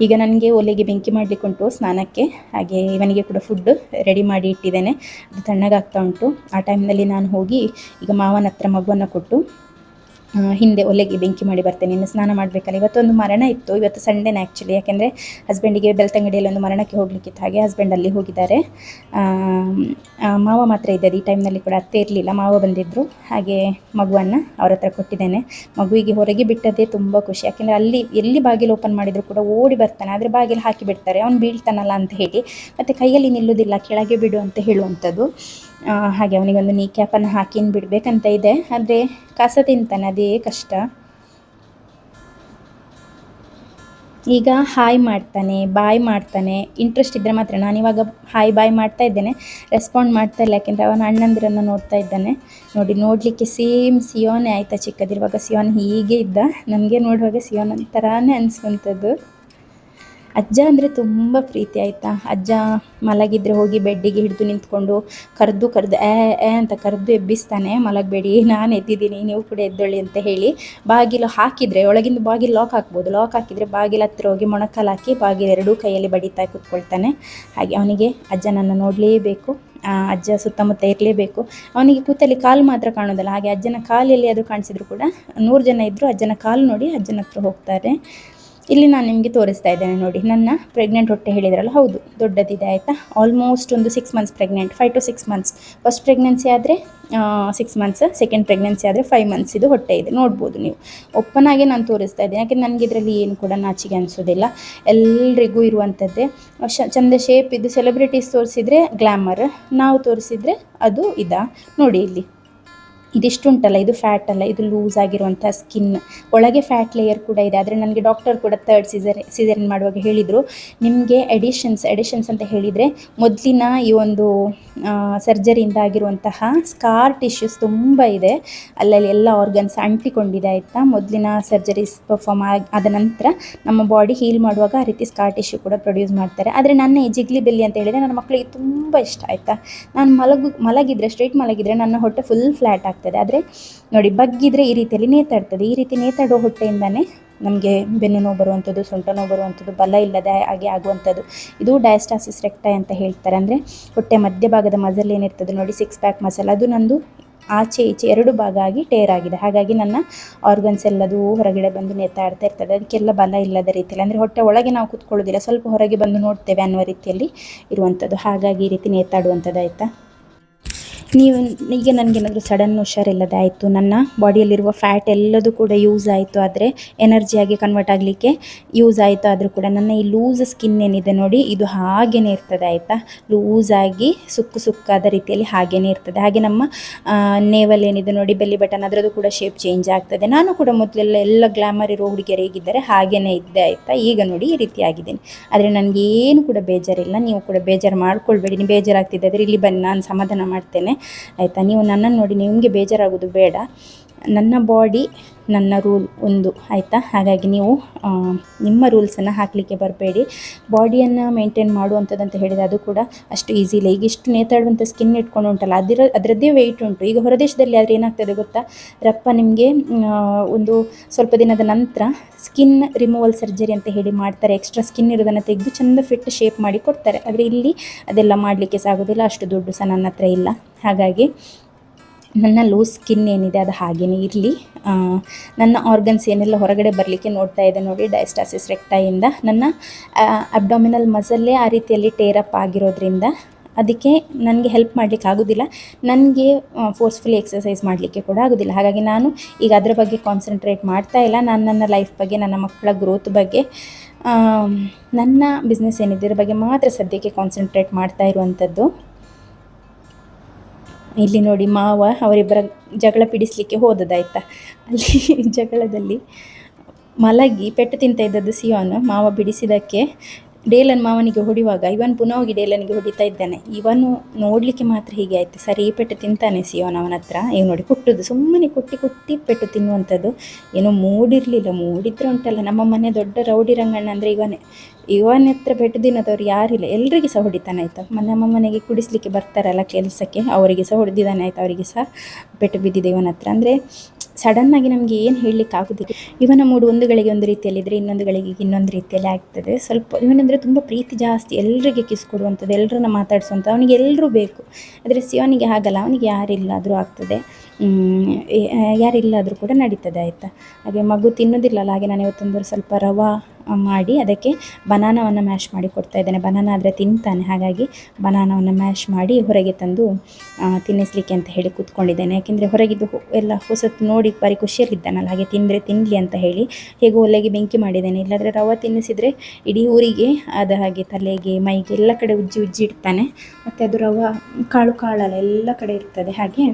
ಈಗ ನನಗೆ ಒಲೆಗೆ ಬೆಂಕಿ ಮಾಡಲಿಕ್ಕೆ ಉಂಟು ಸ್ನಾನಕ್ಕೆ, ಹಾಗೆ ಇವನಿಗೆ ಕೂಡ ಫುಡ್ ರೆಡಿ ಮಾಡಿ ಇಟ್ಟಿದ್ದೇನೆ. ಅದು ತಣ್ಣಗಾಗ್ತಾ ಉಂಟು. ಆ ಟೈಮ್ನಲ್ಲಿ ನಾನು ಹೋಗಿ ಈಗ ಮಾವನ ಹತ್ರ ಮಗುವನ್ನು ಕೊಟ್ಟು ಹಿಂದೆ ಒಲೆಗೆ ಬೆಂಕಿ ಮಾಡಿ ಬರ್ತೇನೆ. ಇನ್ನು ಸ್ನಾನ ಮಾಡಬೇಕಲ್ಲ. ಇವತ್ತೊಂದು ಮರಣ ಇತ್ತು, ಇವತ್ತು ಸಂಡೇನೇ ಆ್ಯಕ್ಚುಲಿ. ಯಾಕೆಂದರೆ ಹಸ್ಬೆಂಡಿಗೆ ಬೆಳ್ತಂಗಡಿಯಲ್ಲಿ ಒಂದು ಮರಣಕ್ಕೆ ಹೋಗಲಿಕ್ಕಿತ್ತು, ಹಾಗೆ ಹಸ್ಬೆಂಡ್ ಅಲ್ಲಿ ಹೋಗಿದ್ದಾರೆ. ಮಾವ ಮಾತ್ರ ಇದ್ದದ್ದು ಈ ಟೈಮ್ನಲ್ಲಿ ಕೂಡ, ಅತ್ತೆ ಇರಲಿಲ್ಲ, ಮಾವ ಬಂದಿದ್ದರು. ಹಾಗೆ ಮಗುವನ್ನು ಅವ್ರ ಹತ್ರ ಕೊಟ್ಟಿದ್ದೇನೆ. ಮಗುವಿಗೆ ಹೊರಗೆ ಬಿಟ್ಟದ್ದೇ ತುಂಬ ಖುಷಿ. ಯಾಕೆಂದರೆ ಅಲ್ಲಿ ಎಲ್ಲಿ ಬಾಗಿಲು ಓಪನ್ ಮಾಡಿದರೂ ಕೂಡ ಓಡಿ ಬರ್ತಾನೆ, ಆದರೆ ಬಾಗಿಲು ಹಾಕಿ ಬಿಡ್ತಾರೆ, ಅವ್ನು ಬೀಳ್ತಾನಲ್ಲ ಅಂತ ಹೇಳಿ. ಮತ್ತು ಕೈಯಲ್ಲಿ ನಿಲ್ಲೋದಿಲ್ಲ, ಕೆಳಗೆ ಬಿಡು ಅಂತ ಹೇಳುವಂಥದ್ದು. ಹಾಗೆ ಅವನಿಗೊಂದು ನೀ ಕ್ಯಾಪನ್ನು ಹಾಕಿ ಬಿಡಬೇಕಂತ ಇದೆ, ಆದರೆ ಕಸ ತಿಂತಾನೆ, ಅದೇ ಕಷ್ಟ. ಈಗ ಹಾಯ್ ಮಾಡ್ತಾನೆ, ಬಾಯ್ ಮಾಡ್ತಾನೆ. ಇಂಟ್ರೆಸ್ಟ್ ಇದ್ದರೆ ಮಾತ್ರ. ನಾನಿವಾಗ ಹಾಯ್ ಬಾಯ್ ಮಾಡ್ತಾ ಇದ್ದೇನೆ, ರೆಸ್ಪಾಂಡ್ ಮಾಡ್ತಾ ಇಲ್ಲ, ಯಾಕೆಂದರೆ ಅವನ ಅಣ್ಣಂದಿರನ್ನು ನೋಡ್ತಾ ಇದ್ದಾನೆ. ನೋಡಲಿಕ್ಕೆ ಸೇಮ್ ಸಿಯೋನೇ, ಆಯಿತಾ. ಚಿಕ್ಕದಿರುವಾಗ ಸಿಯೋನ್ ಹೀಗೆ ಇದ್ದ, ನಮಗೆ ನೋಡುವಾಗ ಸಿಯೋನ್ ಥರಾನೇ ಅನಿಸುವಂಥದ್ದು. ಅಜ್ಜ ಅಂದರೆ ತುಂಬ ಪ್ರೀತಿ, ಆಯಿತಾ. ಅಜ್ಜ ಮಲಗಿದರೆ ಹೋಗಿ ಬೆಡ್ಡಿಗೆ ಹಿಡಿದು ನಿಂತ್ಕೊಂಡು ಕರೆದು ಅಂತ ಕರೆದು ಎಬ್ಬಿಸ್ತಾನೆ. ಮಲಗಬೇಡಿ, ನಾನು ಎದ್ದಿದ್ದೀನಿ, ನೀವು ಕೂಡ ಎದ್ದೊಳ್ಳಿ ಅಂತ ಹೇಳಿ. ಬಾಗಿಲು ಹಾಕಿದರೆ ಒಳಗಿಂದ ಬಾಗಿಲು ಲಾಕ್ ಹಾಕ್ಬೋದು, ಲಾಕ್ ಹಾಕಿದರೆ ಬಾಗಿಲು ಹತ್ತಿರ ಹೋಗಿ ಮೊಣಕಾಲು ಹಾಕಿ ಬಾಗಿಲು 2 ಕೈಯಲ್ಲಿ ಬಡಿತಾ ಕೂತ್ಕೊಳ್ತಾನೆ. ಹಾಗೆ ಅವನಿಗೆ ಅಜ್ಜನನ್ನು ನೋಡಲೇಬೇಕು, ಅಜ್ಜ ಸುತ್ತಮುತ್ತ ಇರಲೇಬೇಕು. ಅವನಿಗೆ ಕೂತಲ್ಲಿ ಕಾಲು ಮಾತ್ರ ಕಾಣೋದಲ್ಲ, ಹಾಗೆ ಅಜ್ಜನ ಕಾಲಲ್ಲಿ ಅದು ಕಾಣಿಸಿದ್ರು ಕೂಡ 100 ಜನ ಇದ್ದರೂ ಅಜ್ಜನ ಕಾಲು ನೋಡಿ ಅಜ್ಜನ ಹತ್ರ ಹೋಗ್ತಾರೆ. ಇಲ್ಲಿ ನಾನು ನಿಮಗೆ ತೋರಿಸ್ತಾ ಇದ್ದೇನೆ ನೋಡಿ, ನನ್ನ ಪ್ರೆಗ್ನೆಂಟ್ ಹೊಟ್ಟೆ ಹೇಳಿದ್ರಲ್ಲ, ಹೌದು ದೊಡ್ಡದಿದೆ, ಆಯಿತಾ. ಆಲ್ಮೋಸ್ಟ್ ಒಂದು 6 months pregnant, 5 to 6 months. First pregnancy ಆದರೆ 6 ಮಂತ್ಸ್, ಸೆಕೆಂಡ್ ಪ್ರೆಗ್ನೆನ್ಸಿ ಆದರೆ 5 ಮಂತ್ಸ್ ಇದು ಹೊಟ್ಟೆ ಇದೆ, ನೋಡ್ಬೋದು ನೀವು. ಓಪನ್ ಆಗಿ ನಾನು ತೋರಿಸ್ತಾ ಇದ್ದೇನೆ, ಯಾಕೆಂದರೆ ನನಗೆ ಇದರಲ್ಲಿ ಏನು ಕೂಡ ನಾಚಿಕೆ ಅನಿಸೋದಿಲ್ಲ, ಎಲ್ರಿಗೂ ಇರುವಂಥದ್ದೇ. ಚಂದ ಶೇಪ್ ಇದು. ಸೆಲೆಬ್ರಿಟೀಸ್ ತೋರಿಸಿದರೆ ಗ್ಲ್ಯಾಮರ್, ನಾವು ತೋರಿಸಿದರೆ ಅದು ನೋಡಿ ಇಲ್ಲಿ ಇದಿಷ್ಟು ಉಂಟಲ್ಲ, ಇದು ಫ್ಯಾಟ್ ಅಲ್ಲ, ಇದು ಲೂಸ್ ಆಗಿರುವಂಥ ಸ್ಕಿನ್, ಒಳಗೆ ಫ್ಯಾಟ್ ಲೇಯರ್ ಕೂಡ ಇದೆ. ಆದರೆ ನನಗೆ ಡಾಕ್ಟರ್ ಕೂಡ ಥರ್ಡ್ ಸಿಸರಿನ್ ಮಾಡುವಾಗ ಹೇಳಿದರು, ನಿಮಗೆ ಎಡಿಷನ್ಸ್ ಅಂತ ಹೇಳಿದರೆ ಮೊದಲಿನ ಈ ಒಂದು ಸರ್ಜರಿಯಿಂದ ಆಗಿರುವಂತಹ ಸ್ಕಾರ್ ಟಿಶ್ಯೂಸ್ ತುಂಬ ಇದೆ, ಅಲ್ಲಲ್ಲಿ ಎಲ್ಲ ಆರ್ಗನ್ಸ್ ಅಂಟಿಕೊಂಡಿದೆ ಆಯಿತಾ. ಮೊದಲಿನ ಸರ್ಜರೀಸ್ ಪರ್ಫಾರ್ಮ್ ಆದ ನಂತರ ನಮ್ಮ ಬಾಡಿ ಹೀಲ್ ಮಾಡುವಾಗ ಆ ರೀತಿ ಸ್ಕಾರ್ ಟಿಶ್ಯೂ ಕೂಡ ಪ್ರೊಡ್ಯೂಸ್ ಮಾಡ್ತಾರೆ. ಆದರೆ ನನ್ನ ಈ ಜಿಗ್ಲಿ ಬೆಲ್ಲಿ ಅಂತ ಹೇಳಿದರೆ ನನ್ನ ಮಕ್ಕಳಿಗೆ ತುಂಬ ಇಷ್ಟ ಆಯಿತಾ. ನಾನು ಮಲಗಿದರೆ ಸ್ಟ್ರೈಟ್ ಮಲಗಿದರೆ ನನ್ನ ಹೊಟ್ಟೆ ಫುಲ್ ಫ್ಲ್ಯಾಟ್ ಆಗ್ತದೆ. ಆದರೆ ನೋಡಿ, ಬಗ್ಗಿದ್ರೆ ಈ ರೀತಿಯಲ್ಲಿ ನೇತಾಡ್ತದೆ. ಈ ರೀತಿ ನೇತಾಡೋ ಹೊಟ್ಟೆಯಿಂದನೇ ನಮಗೆ ಬೆನ್ನು ನೋವು ಬರುವಂಥದ್ದು, ಸೊಂಟ ನೋವು ಬರುವಂಥದ್ದು, ಬಲ ಇಲ್ಲದೆ ಹಾಗೆ ಆಗುವಂಥದ್ದು. ಇದು ಡಯಾಸ್ಟಾಸಿಸ್ ರೆಕ್ಟೈ ಅಂತ ಹೇಳ್ತಾರೆ. ಅಂದರೆ ಹೊಟ್ಟೆ ಮಧ್ಯಭಾಗದ ಮಸಲ್ ಏನಿರ್ತದೆ ನೋಡಿ, 6 ಪ್ಯಾಕ್ ಮಸಲ್, ಅದು ನಂದು ಆಚೆ ಈಚೆ 2 ಭಾಗ ಆಗಿ ಟೇರ್ ಆಗಿದೆ. ಹಾಗಾಗಿ ನನ್ನ ಆರ್ಗನ್ಸ್ ಎಲ್ಲದು ಹೊರಗಡೆ ಬಂದು ನೇತಾಡ್ತಾ ಇರ್ತದೆ. ಅದಕ್ಕೆಲ್ಲ ಬಲ ಇಲ್ಲದ ರೀತಿಯಲ್ಲಿ, ಅಂದರೆ ಹೊಟ್ಟೆ ಒಳಗೆ ನಾವು ಕೂತ್ಕೊಳ್ಳೋದಿಲ್ಲ, ಸ್ವಲ್ಪ ಹೊರಗೆ ಬಂದು ನೋಡ್ತೇವೆ ಅನ್ನುವ ರೀತಿಯಲ್ಲಿ ಇರುವಂಥದ್ದು. ಹಾಗಾಗಿ ಈ ರೀತಿ ನೇತಾಡುವಂಥದ್ದು ಆಯಿತಾ. ಈಗ ನನಗೇನಾದರೂ ಸಡನ್ ಹುಷಾರಿಲ್ಲದೆ ಆಯಿತು, ನನ್ನ ಬಾಡಿಯಲ್ಲಿರುವ ಫ್ಯಾಟ್ ಎಲ್ಲದೂ ಕೂಡ ಯೂಸ್ ಆಯಿತು, ಆದರೆ ಎನರ್ಜಿಯಾಗಿ ಕನ್ವರ್ಟ್ ಆಗಲಿಕ್ಕೆ ಯೂಸ್ ಆಯಿತು. ಆದರೂ ಕೂಡ ನನ್ನ ಈ ಲೂಸ್ ಸ್ಕಿನ್ ಏನಿದೆ ನೋಡಿ, ಇದು ಹಾಗೇ ಇರ್ತದೆ ಆಯಿತಾ. ಲೂಸಾಗಿ ಸುಕ್ಕಾದ ರೀತಿಯಲ್ಲಿ ಹಾಗೇ ಇರ್ತದೆ. ಹಾಗೆ ನಮ್ಮ ನೇವಲ್ ಏನಿದೆ ನೋಡಿ, ಬೆಲ್ಲಿ ಬಟನ್, ಅದರದ್ದು ಕೂಡ ಶೇಪ್ ಚೇಂಜ್ ಆಗ್ತದೆ. ನಾನು ಕೂಡ ಮೊದಲೆಲ್ಲ ಎಲ್ಲ ಗ್ಲಾಮರ್ ಇರೋ ಹುಡುಗಿಯರು ಹೇಗಿದ್ದಾರೆ ಹಾಗೇ ಇದ್ದೆ ಆಯಿತಾ. ಈಗ ನೋಡಿ ಈ ರೀತಿ ಆಗಿದ್ದೀನಿ. ಆದರೆ ನನಗೇನು ಕೂಡ ಬೇಜಾರಿಲ್ಲ, ನೀವು ಕೂಡ ಬೇಜಾರು ಮಾಡ್ಕೊಳ್ಬೇಡಿ. ನೀವು ಬೇಜಾರಾಗ್ತಿದ್ದರೆ ಇಲ್ಲಿ ಬನ್ನಿ, ನಾನು ಸಮಾಧಾನ ಮಾಡ್ತೇನೆ ಆಯಿತಾ. ನೀವು ನನ್ನನ್ನು ನೋಡಿ ನಿಮಗೆ ಬೇಜಾರಾಗೋದು ಬೇಡ. ನನ್ನ ಬಾಡಿ ನನ್ನ ರೂಲ್ ಒಂದು ಆಯಿತಾ. ಹಾಗಾಗಿ ನೀವು ನಿಮ್ಮ ರೂಲ್ಸನ್ನು ಹಾಕಲಿಕ್ಕೆ ಬರಬೇಡಿ. ಬಾಡಿಯನ್ನು ಮೇಂಟೈನ್ ಮಾಡುವಂಥದ್ದಂತ ಹೇಳಿದರೆ ಅದು ಕೂಡ ಅಷ್ಟು ಈಸಿ ಇಲ್ಲ. ಈಗ ಇಷ್ಟು ನೇತಾಡುವಂಥ ಸ್ಕಿನ್ ಇಟ್ಕೊಂಡು ಉಂಟಲ್ಲ, ಅದರದ್ದೇ ವೆಯ್ಟ್ ಉಂಟು. ಈಗ ಹೊರದೇಶದಲ್ಲಿ ಆದರೆ ಏನಾಗ್ತದೆ ಗೊತ್ತಾ, ರಪ್ಪ ನಿಮಗೆ ಒಂದು ಸ್ವಲ್ಪ ದಿನದ ನಂತರ ಸ್ಕಿನ್ ರಿಮೂವಲ್ ಸರ್ಜರಿ ಅಂತ ಹೇಳಿ ಮಾಡ್ತಾರೆ. ಎಕ್ಸ್ಟ್ರಾ ಸ್ಕಿನ್ ಇರೋದನ್ನು ತೆಗೆದು ಚೆಂದ ಫಿಟ್ ಶೇಪ್ ಮಾಡಿ ಕೊಡ್ತಾರೆ. ಆದರೆ ಇಲ್ಲಿ ಅದೆಲ್ಲ ಮಾಡಲಿಕ್ಕೆ ಸಾಗೋದಿಲ್ಲ, ಅಷ್ಟು ದುಡ್ಡು ಸಹ ನನ್ನ ಹತ್ರ ಇಲ್ಲ. ಹಾಗಾಗಿ ನನ್ನ ಲೂಸ್ ಸ್ಕಿನ್ ಏನಿದೆ ಅದು ಹಾಗೇ ಇರಲಿ. ನನ್ನ ಆರ್ಗನ್ಸ್ ಏನೆಲ್ಲ ಹೊರಗಡೆ ಬರಲಿಕ್ಕೆ ನೋಡ್ತಾ ಇದೆ ನೋಡಿ, ಡಯಾಸ್ಟಾಸಿಸ್ ರೆಕ್ಟೈಯಿಂದ ನನ್ನ ಅಬ್ಡಾಮಿನಲ್ ಮಸಲ್ಲೇ ಆ ರೀತಿಯಲ್ಲಿ ಟೇರಪ್ ಆಗಿರೋದ್ರಿಂದ ಅದಕ್ಕೆ ನನಗೆ ಹೆಲ್ಪ್ ಮಾಡಲಿಕ್ಕೆ ಆಗೋದಿಲ್ಲ. ನನಗೆ ಫೋರ್ಸ್ಫುಲಿ ಎಕ್ಸಸೈಸ್ ಮಾಡಲಿಕ್ಕೆ ಕೂಡ ಆಗೋದಿಲ್ಲ. ಹಾಗಾಗಿ ನಾನು ಈಗ ಅದರ ಬಗ್ಗೆ ಕಾನ್ಸಂಟ್ರೇಟ್ ಮಾಡ್ತಾ ಇಲ್ಲ. ನಾನು ನನ್ನ ಲೈಫ್ ಬಗ್ಗೆ, ನನ್ನ ಮಕ್ಕಳ ಗ್ರೋತ್ ಬಗ್ಗೆ, ನನ್ನ ಬಿಸ್ನೆಸ್ ಏನಿದೆ ಇದರ ಬಗ್ಗೆ ಮಾತ್ರ ಸದ್ಯಕ್ಕೆ ಕಾನ್ಸಂಟ್ರೇಟ್ ಮಾಡ್ತಾ ಇರುವಂಥದ್ದು. ಇಲ್ಲಿ ನೋಡಿ, ಮಾವ ಅವರಿಬ್ಬರ ಜಗಳ ಬಿಡಿಸಲಿಕ್ಕೆ ಹೋದದಾಯ್ತಾ. ಅಲ್ಲಿ ಜಗಳದಲ್ಲಿ ಮಲಗಿ ಪೆಟ್ಟು ತಿಂತ ಇದ್ದದ್ದು ಸಿಯೋನ್, ಮಾವ ಬಿಡಿಸಿದ್ದಕ್ಕೆ ಡೇಲನ್ ಮಾವನಿಗೆ ಹೊಡೆಯುವಾಗ ಇವನು ಪುನಃ ಹೋಗಿ ಡೇಲನ್ಗೆ ಹೊಡಿತಾ ಇದ್ದಾನೆ. ಇವನು ನೋಡಲಿಕ್ಕೆ ಮಾತ್ರ ಹೀಗೆ ಆಯಿತು, ಸರಿ ಪೆಟ್ಟು ತಿಂತಾನೆ ಸಿಯೋನ್ ಅವನ ಹತ್ರ. ಈಗ ನೋಡಿ, ಕುಟ್ಟುದು ಸುಮ್ಮನೆ ಕುಟ್ಟಿ ಪೆಟ್ಟು ತಿನ್ನುವಂಥದ್ದು. ಏನೋ ಮೂಡಿರಲಿಲ್ಲ. ಮೂಡಿದ್ರೆ ಉಂಟಲ್ಲ, ನಮ್ಮ ಮನೆ ದೊಡ್ಡ ರೌಡಿ ರಂಗಣ್ಣ ಅಂದರೆ ಇವನ ಹತ್ರ ಪೆಟ್ಟು ತಿನ್ನೋದವ್ರು ಯಾರಿಲ್ಲ, ಎಲ್ರಿಗೆ ಸಹ ಹೊಡಿತಾನೆ ಆಯಿತು. ನಮ್ಮ ಮನೆಗೆ ಕುಡಿಸ್ಲಿಕ್ಕೆ ಬರ್ತಾರಲ್ಲ ಕೆಲಸಕ್ಕೆ, ಅವರಿಗೆ ಸಹ ಹೊಡೆದಿದ್ದಾನೆ ಆಯಿತು, ಅವರಿಗೆ ಸಹ ಪೆಟ್ಟು ಬಿದ್ದಿದೆ ಇವನ ಹತ್ರ. ಅಂದರೆ ಸಡನ್ನಾಗಿ ನಮಗೆ ಏನು ಹೇಳಲಿಕ್ಕೆ ಆಗೋದಿಲ್ಲ. ಇವನ ಮೂಡು ಒಂದು ಗಳಿಗೆ ಒಂದು ರೀತಿಯಲ್ಲಿದ್ದರೆ ಇನ್ನೊಂದು ಗಳಿಗೆ ಇನ್ನೊಂದು ರೀತಿಯಲ್ಲಿ ಆಗ್ತದೆ. ಸ್ವಲ್ಪ ಇವನಂದರೆ ತುಂಬ ಪ್ರೀತಿ ಜಾಸ್ತಿ, ಎಲ್ಲರಿಗೆ ಕಿಸ್ ಕೊಡುವಂಥದ್ದು, ಎಲ್ಲರನ್ನ ಮಾತಾಡಿಸುವಂಥ, ಅವನಿಗೆ ಎಲ್ಲರೂ ಬೇಕು. ಆದರೆ ಸಿಯೋನಿಗೆ ಹಾಗಲ್ಲ, ಅವನಿಗೆ ಯಾರಿಲ್ಲಾದರೂ ಆಗ್ತದೆ, ಯಾರಿಲ್ಲಾದರೂ ಕೂಡ ನಡೀತದೆ ಆಯಿತಾ. ಹಾಗೆ ಮಗು ತಿನ್ನೋದಿಲ್ಲಲ್ಲ, ಹಾಗೆ ನಾನು ಇವತ್ತೊಂದು ಸ್ವಲ್ಪ ರವೆ ಮಾಡಿ ಅದಕ್ಕೆ ಬನಾನವನ್ನು ಮ್ಯಾಶ್ ಮಾಡಿ ಕೊಡ್ತಾ ಇದ್ದೇನೆ. ಬನಾನ ಆದರೆ ತಿಂತಾನೆ, ಹಾಗಾಗಿ ಬನಾನವನ್ನು ಮ್ಯಾಶ್ ಮಾಡಿ ಹೊರಗೆ ತಂದು ತಿನ್ನಿಸ್ಲಿಕ್ಕೆ ಅಂತ ಹೇಳಿ ಕೂತ್ಕೊಂಡಿದ್ದೇನೆ. ಯಾಕೆಂದರೆ ಹೊರಗಿದ್ದು ಎಲ್ಲ ಹೊಸತ್ತು ನೋಡಿ ಬಾರಿ ಖುಷಿಯಲ್ಲಿದ್ದಾನಲ್ಲ, ಹಾಗೆ ತಿನ್ನಲಿ ಅಂತ ಹೇಳಿ ಹೇಗೋ ಒಲೆಗೆ ಬೆಂಕಿ ಮಾಡಿದ್ದೇನೆ. ಇಲ್ಲಾಂದರೆ ರವೆ ತಿನ್ನಿಸಿದರೆ ಇಡೀ ಊರಿಗೆ ಆದ ಹಾಗೆ ತಲೆಗೆ ಮೈಗೆ ಎಲ್ಲ ಕಡೆ ಉಜ್ಜಿ ಇಡ್ತಾನೆ. ಮತ್ತು ಅದು ರವೆ ಕಾಳಲ್ಲ, ಎಲ್ಲ ಕಡೆ ಇರ್ತದೆ. ಹಾಗೆ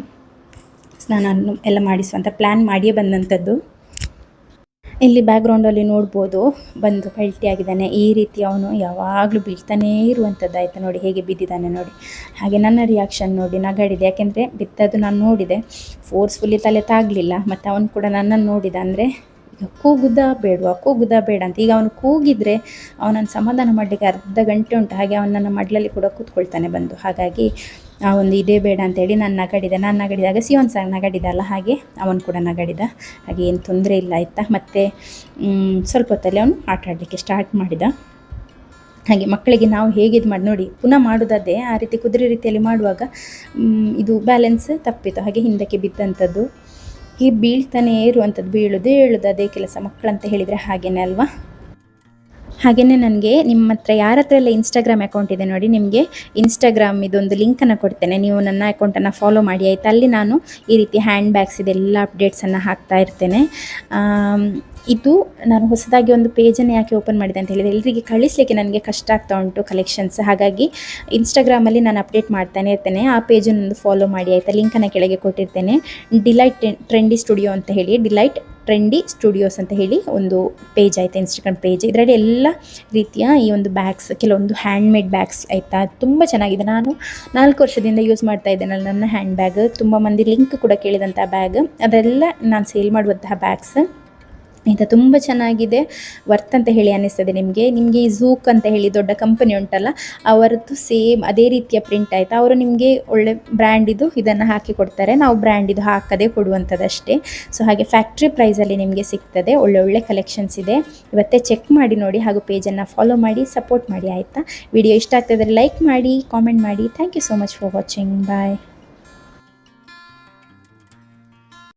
ಸ್ನಾನ ಎಲ್ಲ ಮಾಡಿಸುವಂಥ ಪ್ಲ್ಯಾನ್ ಮಾಡಿಯೇ ಬಂದಂಥದ್ದು. ಇಲ್ಲಿ ಬ್ಯಾಕ್ಗ್ರೌಂಡಲ್ಲಿ ನೋಡ್ಬೋದು, ಬಂದು ಪಲ್ಟಿಯಾಗಿದ್ದಾನೆ. ಈ ರೀತಿ ಅವನು ಯಾವಾಗಲೂ ಬೀಳ್ತಾನೇ ಇರುವಂಥದ್ದು ಆಯಿತಾ. ನೋಡಿ ಹೇಗೆ ಬಿದ್ದಿದ್ದಾನೆ ನೋಡಿ. ಹಾಗೆ ನನ್ನ ರಿಯಾಕ್ಷನ್ ನೋಡಿ, ನಗಾಡಿದೆ. ಯಾಕೆಂದರೆ ಬಿದ್ದದ್ದು ನಾನು ನೋಡಿದೆ, ಫೋರ್ಸ್ಫುಲ್ಲಿ ತಲೆ ತಾಗಲಿಲ್ಲ. ಮತ್ತು ಅವನು ಕೂಡ ನನ್ನನ್ನು ನೋಡಿದ. ಅಂದರೆ ಈಗ ಕೂಗುದಾ ಬೇಡ ಅಂತ. ಈಗ ಅವನು ಕೂಗಿದರೆ ಅವನನ್ನು ಸಮಾಧಾನ ಮಾಡಲಿಕ್ಕೆ ಅರ್ಧ ಗಂಟೆ ಉಂಟು. ಹಾಗೆ ಅವನನ್ನು ಮಡ್ಲಲ್ಲಿ ಕೂಡ ಕೂತ್ಕೊಳ್ತಾನೆ ಬಂದು. ಹಾಗಾಗಿ ಒಂದು ಇದೇ ಬೇಡ ಅಂತೇಳಿ ನಾನು ನಗಡಿದಾಗ ಸಿಯೋನ್ ಸಹ ನಗಡಿದಲ್ಲ, ಹಾಗೆ ಅವನು ಕೂಡ ನಗಡಿದ. ಹಾಗೆ ಏನು ತೊಂದರೆ ಇಲ್ಲ ಆಯಿತಾ. ಮತ್ತು ಸ್ವಲ್ಪ ಹೊತ್ತಲ್ಲಿ ಅವನು ಆಟ ಆಡಲಿಕ್ಕೆ ಸ್ಟಾರ್ಟ್ ಮಾಡಿದ. ಹಾಗೆ ಮಕ್ಕಳಿಗೆ ನಾವು ಹೇಗೆ ಇದು ಮಾಡಿ ನೋಡಿ, ಪುನಃ ಮಾಡೋದದೇ ಆ ರೀತಿ ಕುದುರೆ ರೀತಿಯಲ್ಲಿ ಮಾಡುವಾಗ ಇದು ಬ್ಯಾಲೆನ್ಸ್ ತಪ್ಪಿತು, ಹಾಗೆ ಹಿಂದಕ್ಕೆ ಬಿದ್ದಂಥದ್ದು. ಈ ಬೀಳ್ತಾನೆ ಇರುವಂಥದ್ದು, ಬೀಳೋದು ಹೇಳೋದು ಅದೇ ಕೆಲಸ ಮಕ್ಕಳಂತ ಹೇಳಿದರೆ. ಹಾಗೇನೆ ಅಲ್ವಾ. ಹಾಗೆಯೇ ನನಗೆ ನಿಮ್ಮ ಹತ್ರ ಯಾರ ಹತ್ರ ಎಲ್ಲ ಇನ್ಸ್ಟಾಗ್ರಾಮ್ ಅಕೌಂಟ್ ಇದೆ ನೋಡಿ, ನಿಮಗೆ ಇನ್ಸ್ಟಾಗ್ರಾಮ್ ಇದೊಂದು ಲಿಂಕನ್ನು ಕೊಡ್ತೇನೆ, ನೀವು ನನ್ನ ಅಕೌಂಟನ್ನು ಫಾಲೋ ಮಾಡಿ ಆಯಿತಾ. ಅಲ್ಲಿ ನಾನು ಈ ರೀತಿ ಹ್ಯಾಂಡ್ ಬ್ಯಾಗ್ಸ್ ಇದೆಲ್ಲ ಅಪ್ಡೇಟ್ಸನ್ನು ಹಾಕ್ತಾ ಇರ್ತೇನೆ. ಇದು ನಾನು ಹೊಸದಾಗಿ ಒಂದು ಪೇಜನ್ನು ಯಾಕೆ ಓಪನ್ ಮಾಡಿದೆ ಅಂತ ಹೇಳಿದರೆ, ಎಲ್ಲರಿಗೆ ಕಳಿಸಲಿಕ್ಕೆ ನನಗೆ ಕಷ್ಟ ಆಗ್ತಾ ಉಂಟು ಕಲೆಕ್ಷನ್ಸ್. ಹಾಗಾಗಿ ಇನ್ಸ್ಟಾಗ್ರಾಮಲ್ಲಿ ನಾನು ಅಪ್ಡೇಟ್ ಮಾಡ್ತಾನೆ ಇರ್ತೇನೆ. ಆ ಪೇಜನ್ನು ಫಾಲೋ ಮಾಡಿ ಆಯಿತಾ. ಲಿಂಕನ್ನು ಕೆಳಗೆ ಕೊಟ್ಟಿರ್ತೇನೆ. ಡಿಲೈಟ್ ಟ್ರೆಂಡಿ ಸ್ಟುಡಿಯೋ ಅಂತ ಹೇಳಿ, ಡಿಲೈಟ್ ಟ್ರೆಂಡಿ ಸ್ಟುಡಿಯೋಸ್ ಅಂತ ಹೇಳಿ ಒಂದು ಪೇಜ್ ಆಯಿತಾ, ಇನ್ಸ್ಟಾಗ್ರಾಮ್ ಪೇಜ್. ಇದರಲ್ಲಿ ಎಲ್ಲ ರೀತಿಯ ಈ ಒಂದು ಬ್ಯಾಗ್ಸ್, ಕೆಲವೊಂದು ಹ್ಯಾಂಡ್ಮೇಡ್ ಬ್ಯಾಗ್ಸ್ ಆಯಿತಾ, ತುಂಬ ಚೆನ್ನಾಗಿದೆ. ನಾನು 4 ವರ್ಷದಿಂದ ಯೂಸ್ ಮಾಡ್ತಾ ಇದ್ದೇನಲ್ಲ ನನ್ನ ಹ್ಯಾಂಡ್ ಬ್ಯಾಗ್. ತುಂಬ ಮಂದಿ ಲಿಂಕ್ ಕೂಡ ಕೇಳಿದಂಥ ಬ್ಯಾಗ್, ಅದೆಲ್ಲ ನಾನು ಸೇಲ್ ಮಾಡುವಂತಹ ಬ್ಯಾಗ್ಸ್ ಆಯಿತಾ. ತುಂಬ ಚೆನ್ನಾಗಿದೆ, ವರ್ತ್ ಅಂತ ಹೇಳಿ ಅನ್ನಿಸ್ತದೆ ನಿಮಗೆ. ಈ ಝೂಕ್ ಅಂತ ಹೇಳಿ ದೊಡ್ಡ ಕಂಪನಿ ಉಂಟಲ್ಲ, ಅವರದ್ದು ಸೇಮ್ ಅದೇ ರೀತಿಯ ಪ್ರಿಂಟ್ ಆಯಿತಾ. ಅವರು ನಿಮಗೆ ಒಳ್ಳೆ ಬ್ರ್ಯಾಂಡಿದು ಇದನ್ನು ಹಾಕಿ ಕೊಡ್ತಾರೆ, ನಾವು ಬ್ರ್ಯಾಂಡಿದು ಹಾಕದೇ ಕೊಡುವಂಥದ್ದಷ್ಟೇ. ಸೊ ಹಾಗೆ ಫ್ಯಾಕ್ಟ್ರಿ ಪ್ರೈಸಲ್ಲಿ ನಿಮಗೆ ಸಿಗ್ತದೆ. ಒಳ್ಳೆ ಕಲೆಕ್ಷನ್ಸ್ ಇದೆ. ಇವತ್ತೇ ಚೆಕ್ ಮಾಡಿ ನೋಡಿ, ಹಾಗೂ ಪೇಜನ್ನು ಫಾಲೋ ಮಾಡಿ, ಸಪೋರ್ಟ್ ಮಾಡಿ ಆಯಿತಾ. ವಿಡಿಯೋ ಇಷ್ಟ ಆಗ್ತದೆ ಲೈಕ್ ಮಾಡಿ, ಕಾಮೆಂಟ್ ಮಾಡಿ. Thank you so much for watching. Bye.